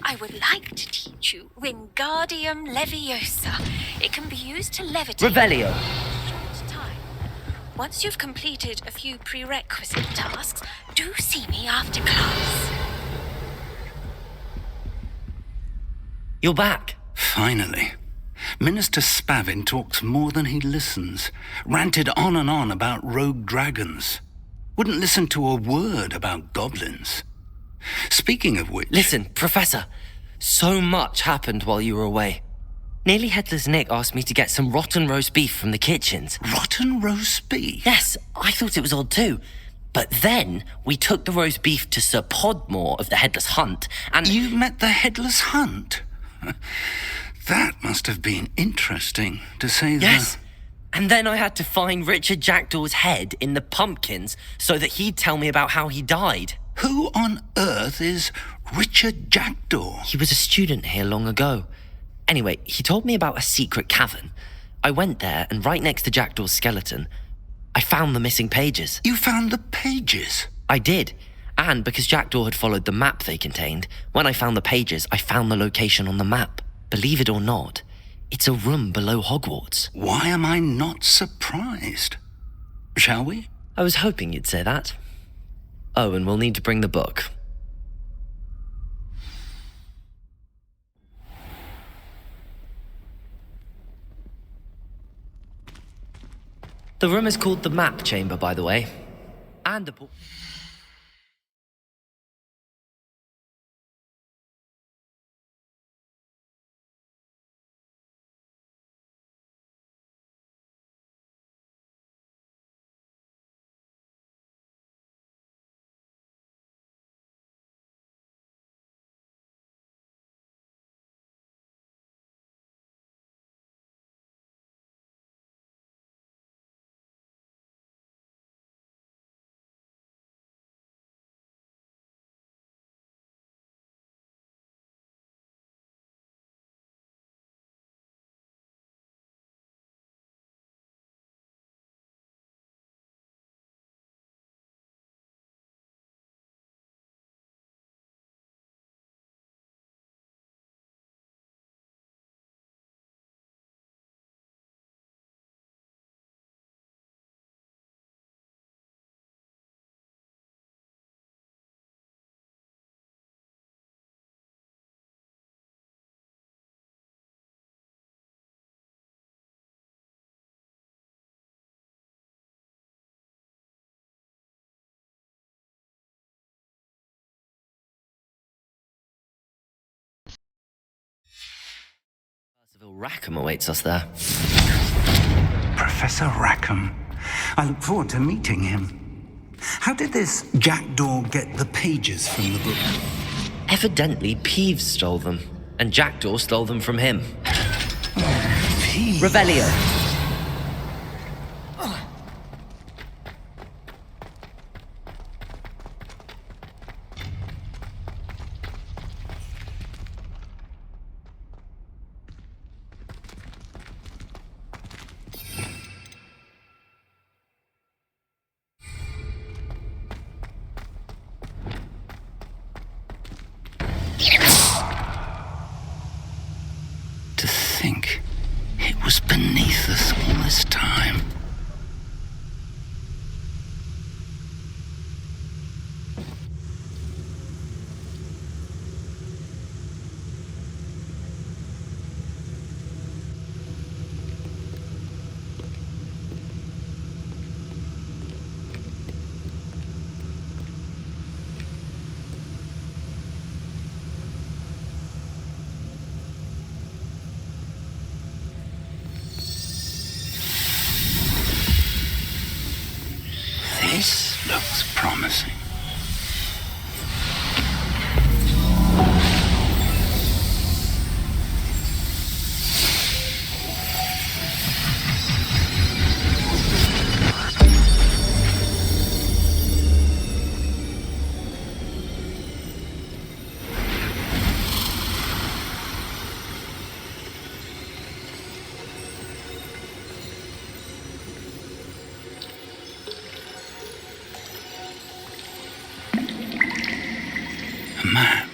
I would like to teach you Wingardium Leviosa. It can be used to levitate. Revelio. Short time. Once you've completed a few prerequisite tasks, do see me after class. You're back. Finally. Minister Spavin talks more than he listens. Ranted on and on about rogue dragons. Wouldn't listen to a word about goblins. Speaking of which... Listen, Professor. So much happened while you were away. Nearly Headless Nick asked me to get some rotten roast beef from the kitchens. Rotten roast beef? Yes, I thought it was odd too. But then we took the roast beef to Sir Podmore of the Headless Hunt, and... You met the Headless Hunt? That must have been interesting, to say the... Yes. And then I had to find Richard Jackdaw's head in the pumpkins so that he'd tell me about how he died. Who on earth is Richard Jackdaw? He was a student here long ago. Anyway, he told me about a secret cavern. I went there, and right next to Jackdaw's skeleton, I found the missing pages. You found the pages? I did. And because Jackdaw had followed the map they contained, when I found the pages, I found the location on the map. Believe it or not, it's a room below Hogwarts. Why am I not surprised? Shall we? I was hoping you'd say that. Oh, and we'll need to bring the book. The room is called the Map Chamber, by the way. And the... Rackham awaits us there. Professor Rackham. I look forward to meeting him. How did this jackdaw get the pages from the book? Evidently, Peeves stole them, and Jackdaw stole them from him. Peeves. Revelio. To think it was beneath us all this time. This looks promising. A map.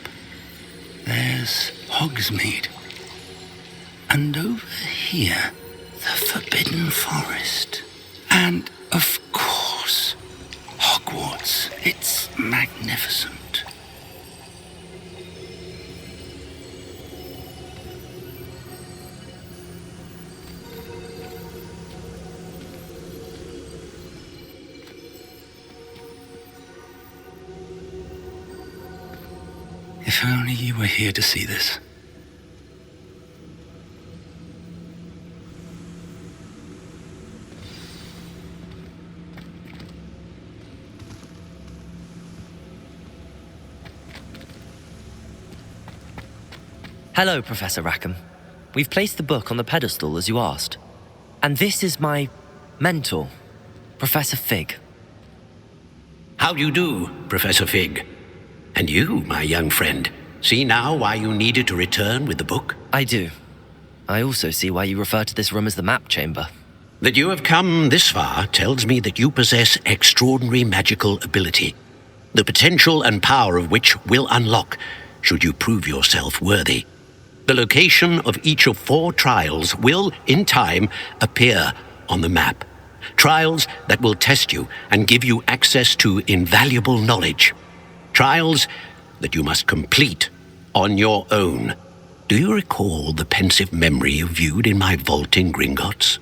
There's Hogsmeade. And over here, the Forbidden Forest. And, of course, Hogwarts. It's magnificent. If only you were here to see this. Hello, Professor Rackham. We've placed the book on the pedestal as you asked. And this is my mentor, Professor Fig. How do you do, Professor Fig? And you, my young friend, see now why you needed to return with the book? I do. I also see why you refer to this room as the map chamber. That you have come this far tells me that you possess extraordinary magical ability, the potential and power of which will unlock should you prove yourself worthy. The location of each of 4 trials will, in time, appear on the map. Trials that will test you and give you access to invaluable knowledge. Trials that you must complete on your own. Do you recall the pensive memory you viewed in my vault in Gringotts?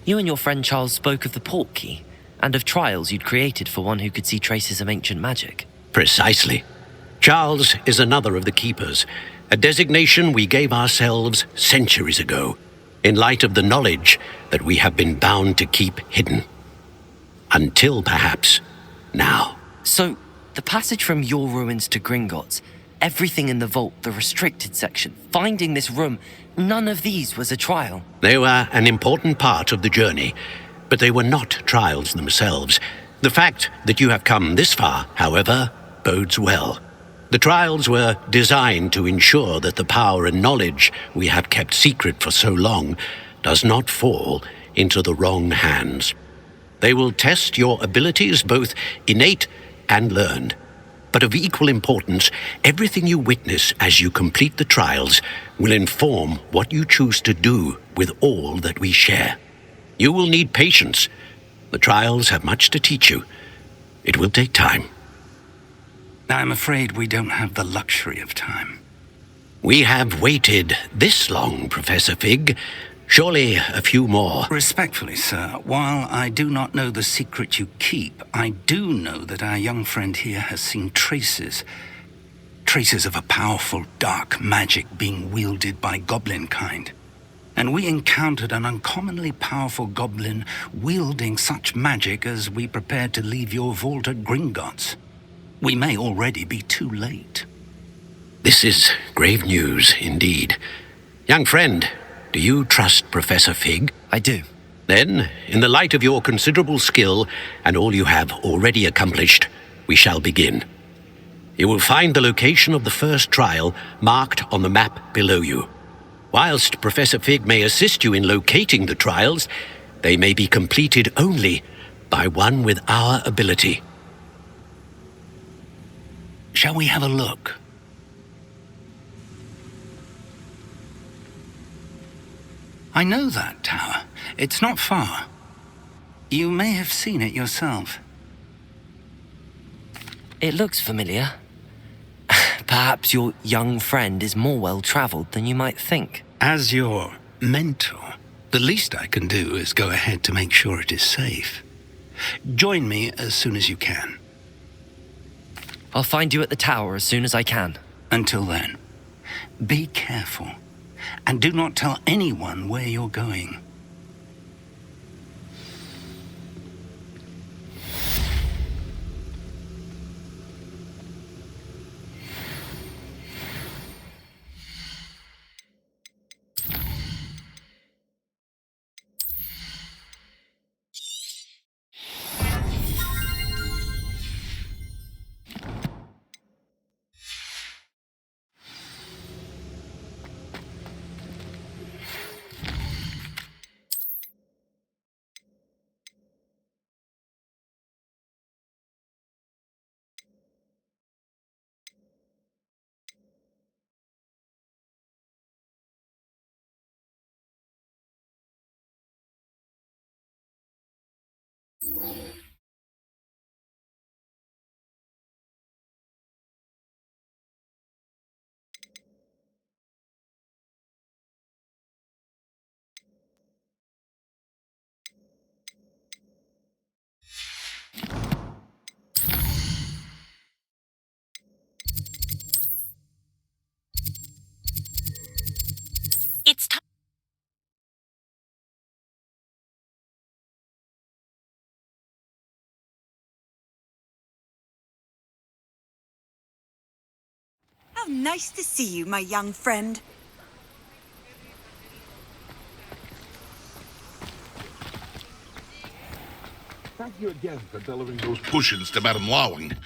You and your friend Charles spoke of the Portkey, and of trials you'd created for one who could see traces of ancient magic. Precisely. Charles is another of the Keepers, a designation we gave ourselves centuries ago, in light of the knowledge that we have been bound to keep hidden. Until, perhaps, now. So, the passage from your ruins to Gringotts, everything in the vault, the restricted section, finding this room, none of these was a trial. They were an important part of the journey, but they were not trials themselves. The fact that you have come this far, however, bodes well. The trials were designed to ensure that the power and knowledge we have kept secret for so long does not fall into the wrong hands. They will test your abilities, both innate and learned. But of equal importance, everything you witness as you complete the trials will inform what you choose to do with all that we share. You will need patience. The trials have much to teach you. It will take time. I'm afraid we don't have the luxury of time. We have waited this long, Professor Fig. Surely a few more. Respectfully, sir, while I do not know the secret you keep, I do know that our young friend here has seen traces traces of a powerful dark magic being wielded by goblin kind. And we encountered an uncommonly powerful goblin wielding such magic as we prepared to leave your vault at Gringotts. We may already be too late. This is grave news indeed. Young friend, do you trust Professor Fig? I do. Then, in the light of your considerable skill and all you have already accomplished, we shall begin. You will find the location of the first trial marked on the map below you. Whilst Professor Fig may assist you in locating the trials, they may be completed only by one with our ability. Shall we have a look? I know that tower. It's not far. You may have seen it yourself. It looks familiar. Perhaps your young friend is more well-traveled than you might think. As your mentor, the least I can do is go ahead to make sure it is safe. Join me as soon as you can. I'll find you at the tower as soon as I can. Until then, be careful, and do not tell anyone where you're going. It's time. How nice to see you, my young friend. Thank you again for delivering those potions to Madame Lawing.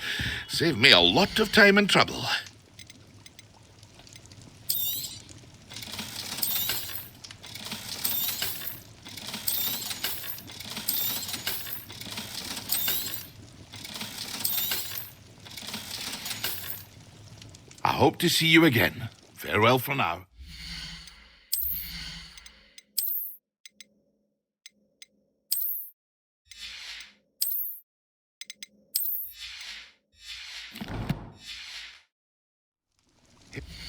Saved me a lot of time and trouble. I hope to see you again. Farewell for now.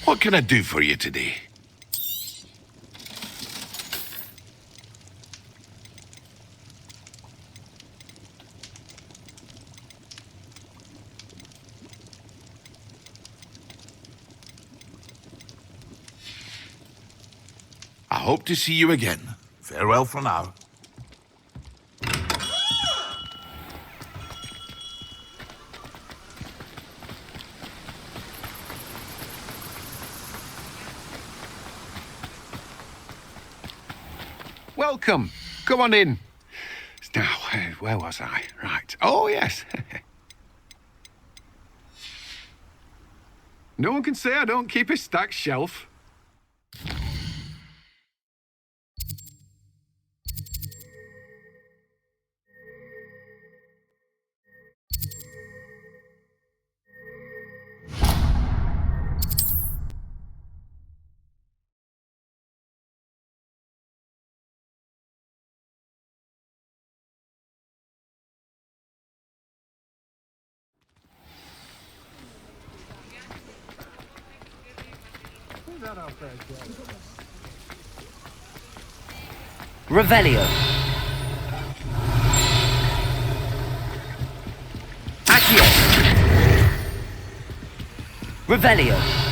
What can I do for you today? I hope to see you again. Farewell for now. Welcome. Come on in. Now, where was I? Right. Oh, yes. No one can say I don't keep a stacked shelf. Revelio. Accio. Revelio.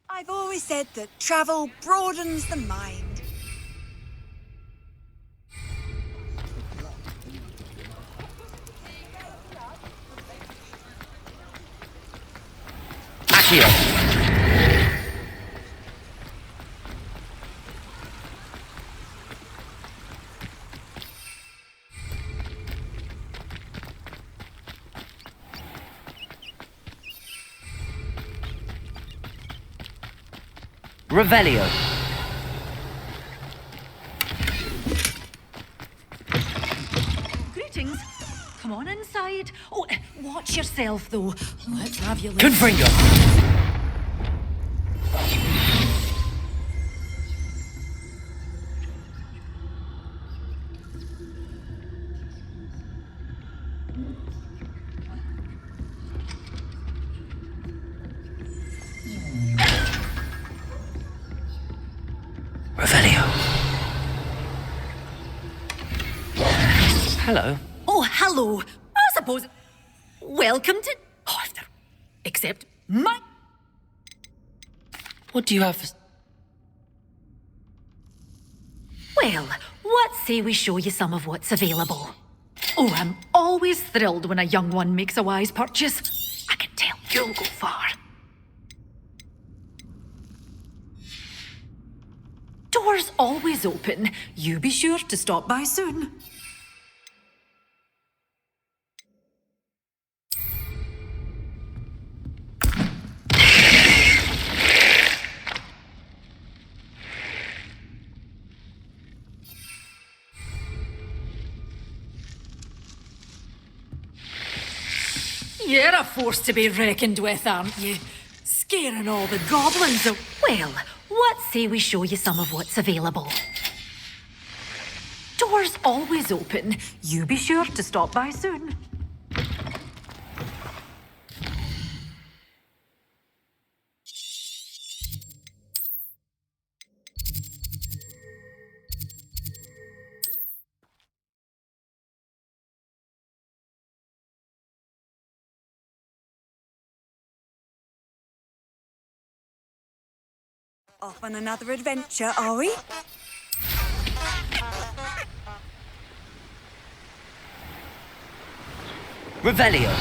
I've always said that travel broadens the mind. Accio. Revelio. Greetings. Come on inside. Oh, watch yourself, though. Let's have you. Confringo. Revelio. Hello. Oh, hello. I suppose. Welcome to. However, except my. What do you have for... Well, what say we show you some of what's available? Oh, I'm always thrilled when a young one makes a wise purchase. I can tell you'll go far. Doors always open. You be sure to stop by soon. You're a force to be reckoned with, aren't you? Scaring all the goblins of... Well, what say we show you some of what's available? Doors always open. You be sure to stop by soon. Off on another adventure, are we? Revelio.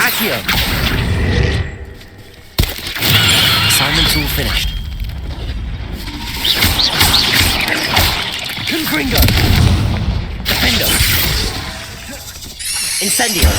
Accio. Assignment's all finished. Confringo. Defendo. Incendio.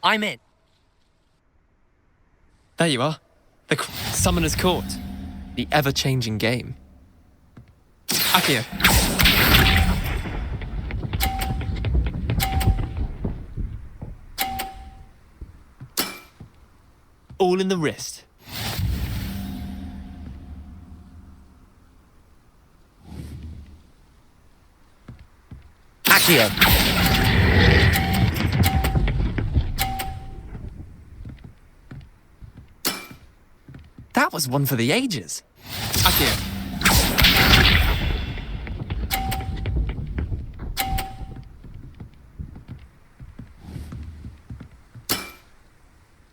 I'm in. There you are. The Summoner's Court. The ever-changing game. Accio. All in the wrist. Accio. That was one for the ages. Accio.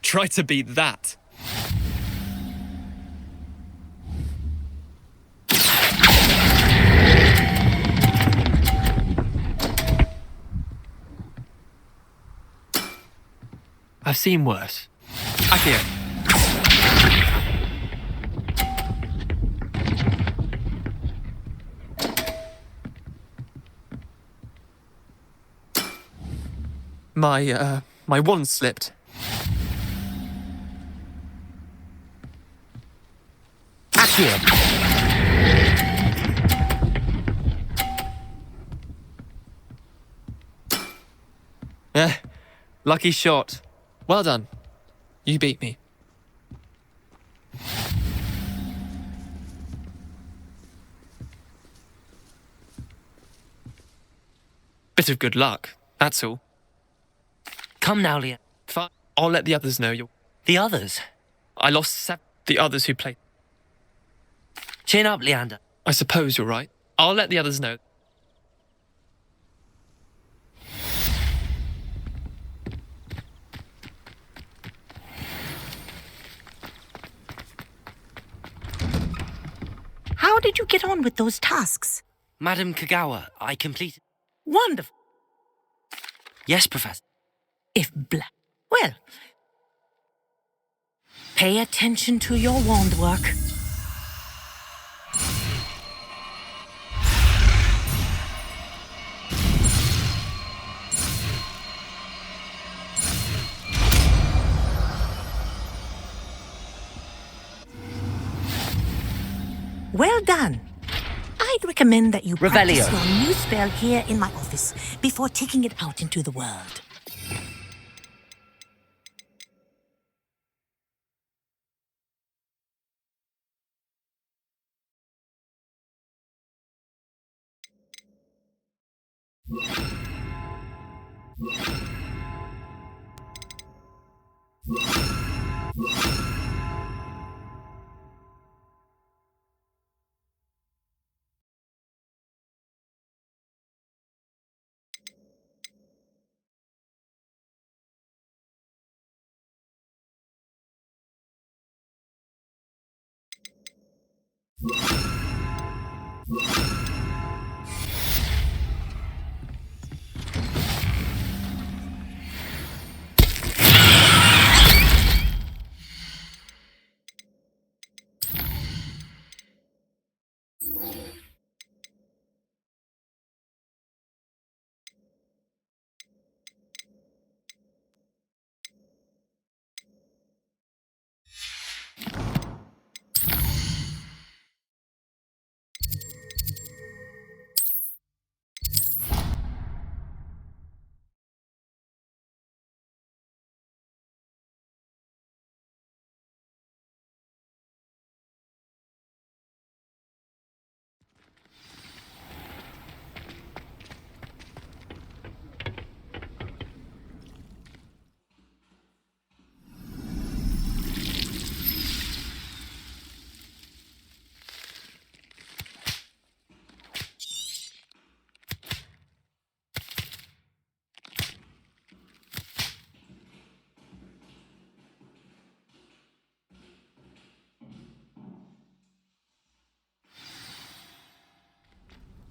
Try to beat that. I've seen worse. Accio. My wand slipped. Accio. Lucky shot. Well done. You beat me. Bit of good luck, that's all. Come now, Leon. Fine. I'll let the others know you're... The others? I lost 7. The others who played. Chin up, Leander. I suppose you're right. I'll let the others know. How did you get on with those tasks? Madam Kagawa, I completed... Wonderful. Yes, Professor. Well, pay attention to your wand work. Well done. I'd recommend that you Revelio. practice your new spell here in my office before taking it out into the world.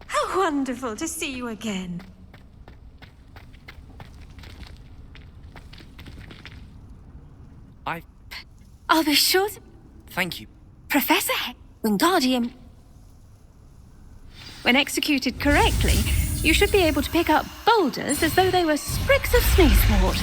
How wonderful to see you again. I'll be sure to... Thank you. Professor Wingardium. When executed correctly, you should be able to pick up boulders as though they were sprigs of sneezewort.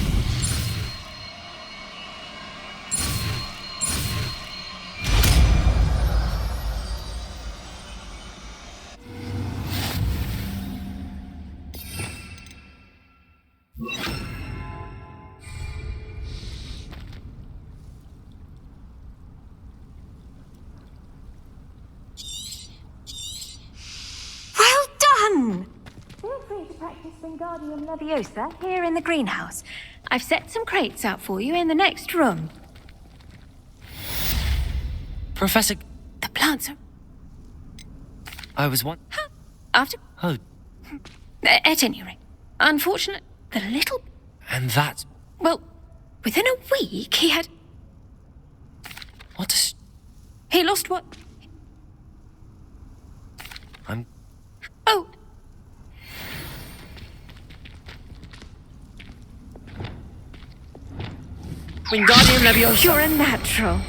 Wingardium Leviosa here in the greenhouse. I've set some crates out for you in the next room. Professor, The plants are... I was one. After... Oh, At any rate, unfortunately, the little... and that. Well, within a week, he had... What does. He lost what... I'm. Oh, Wingardium Leviosa! you're a natural.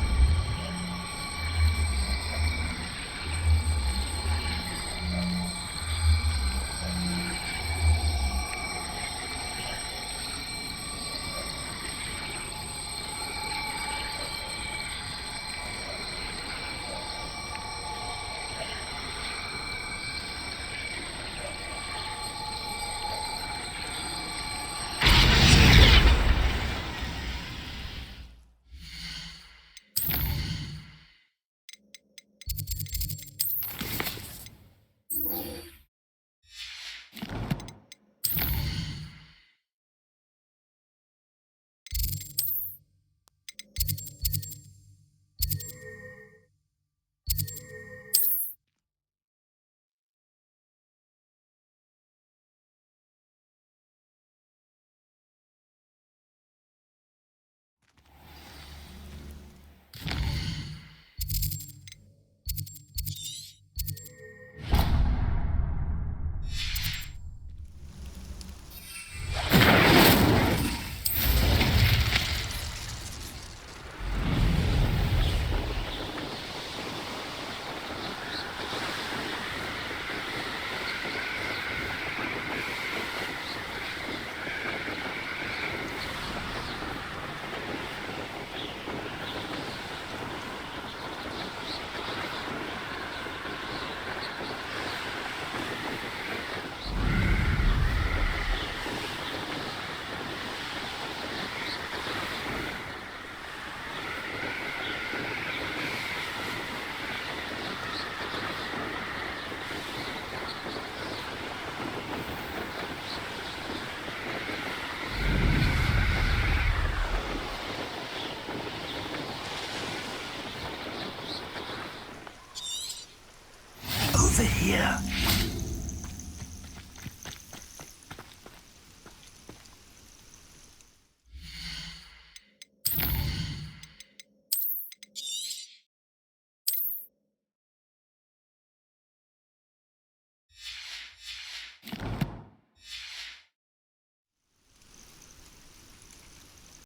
Over here.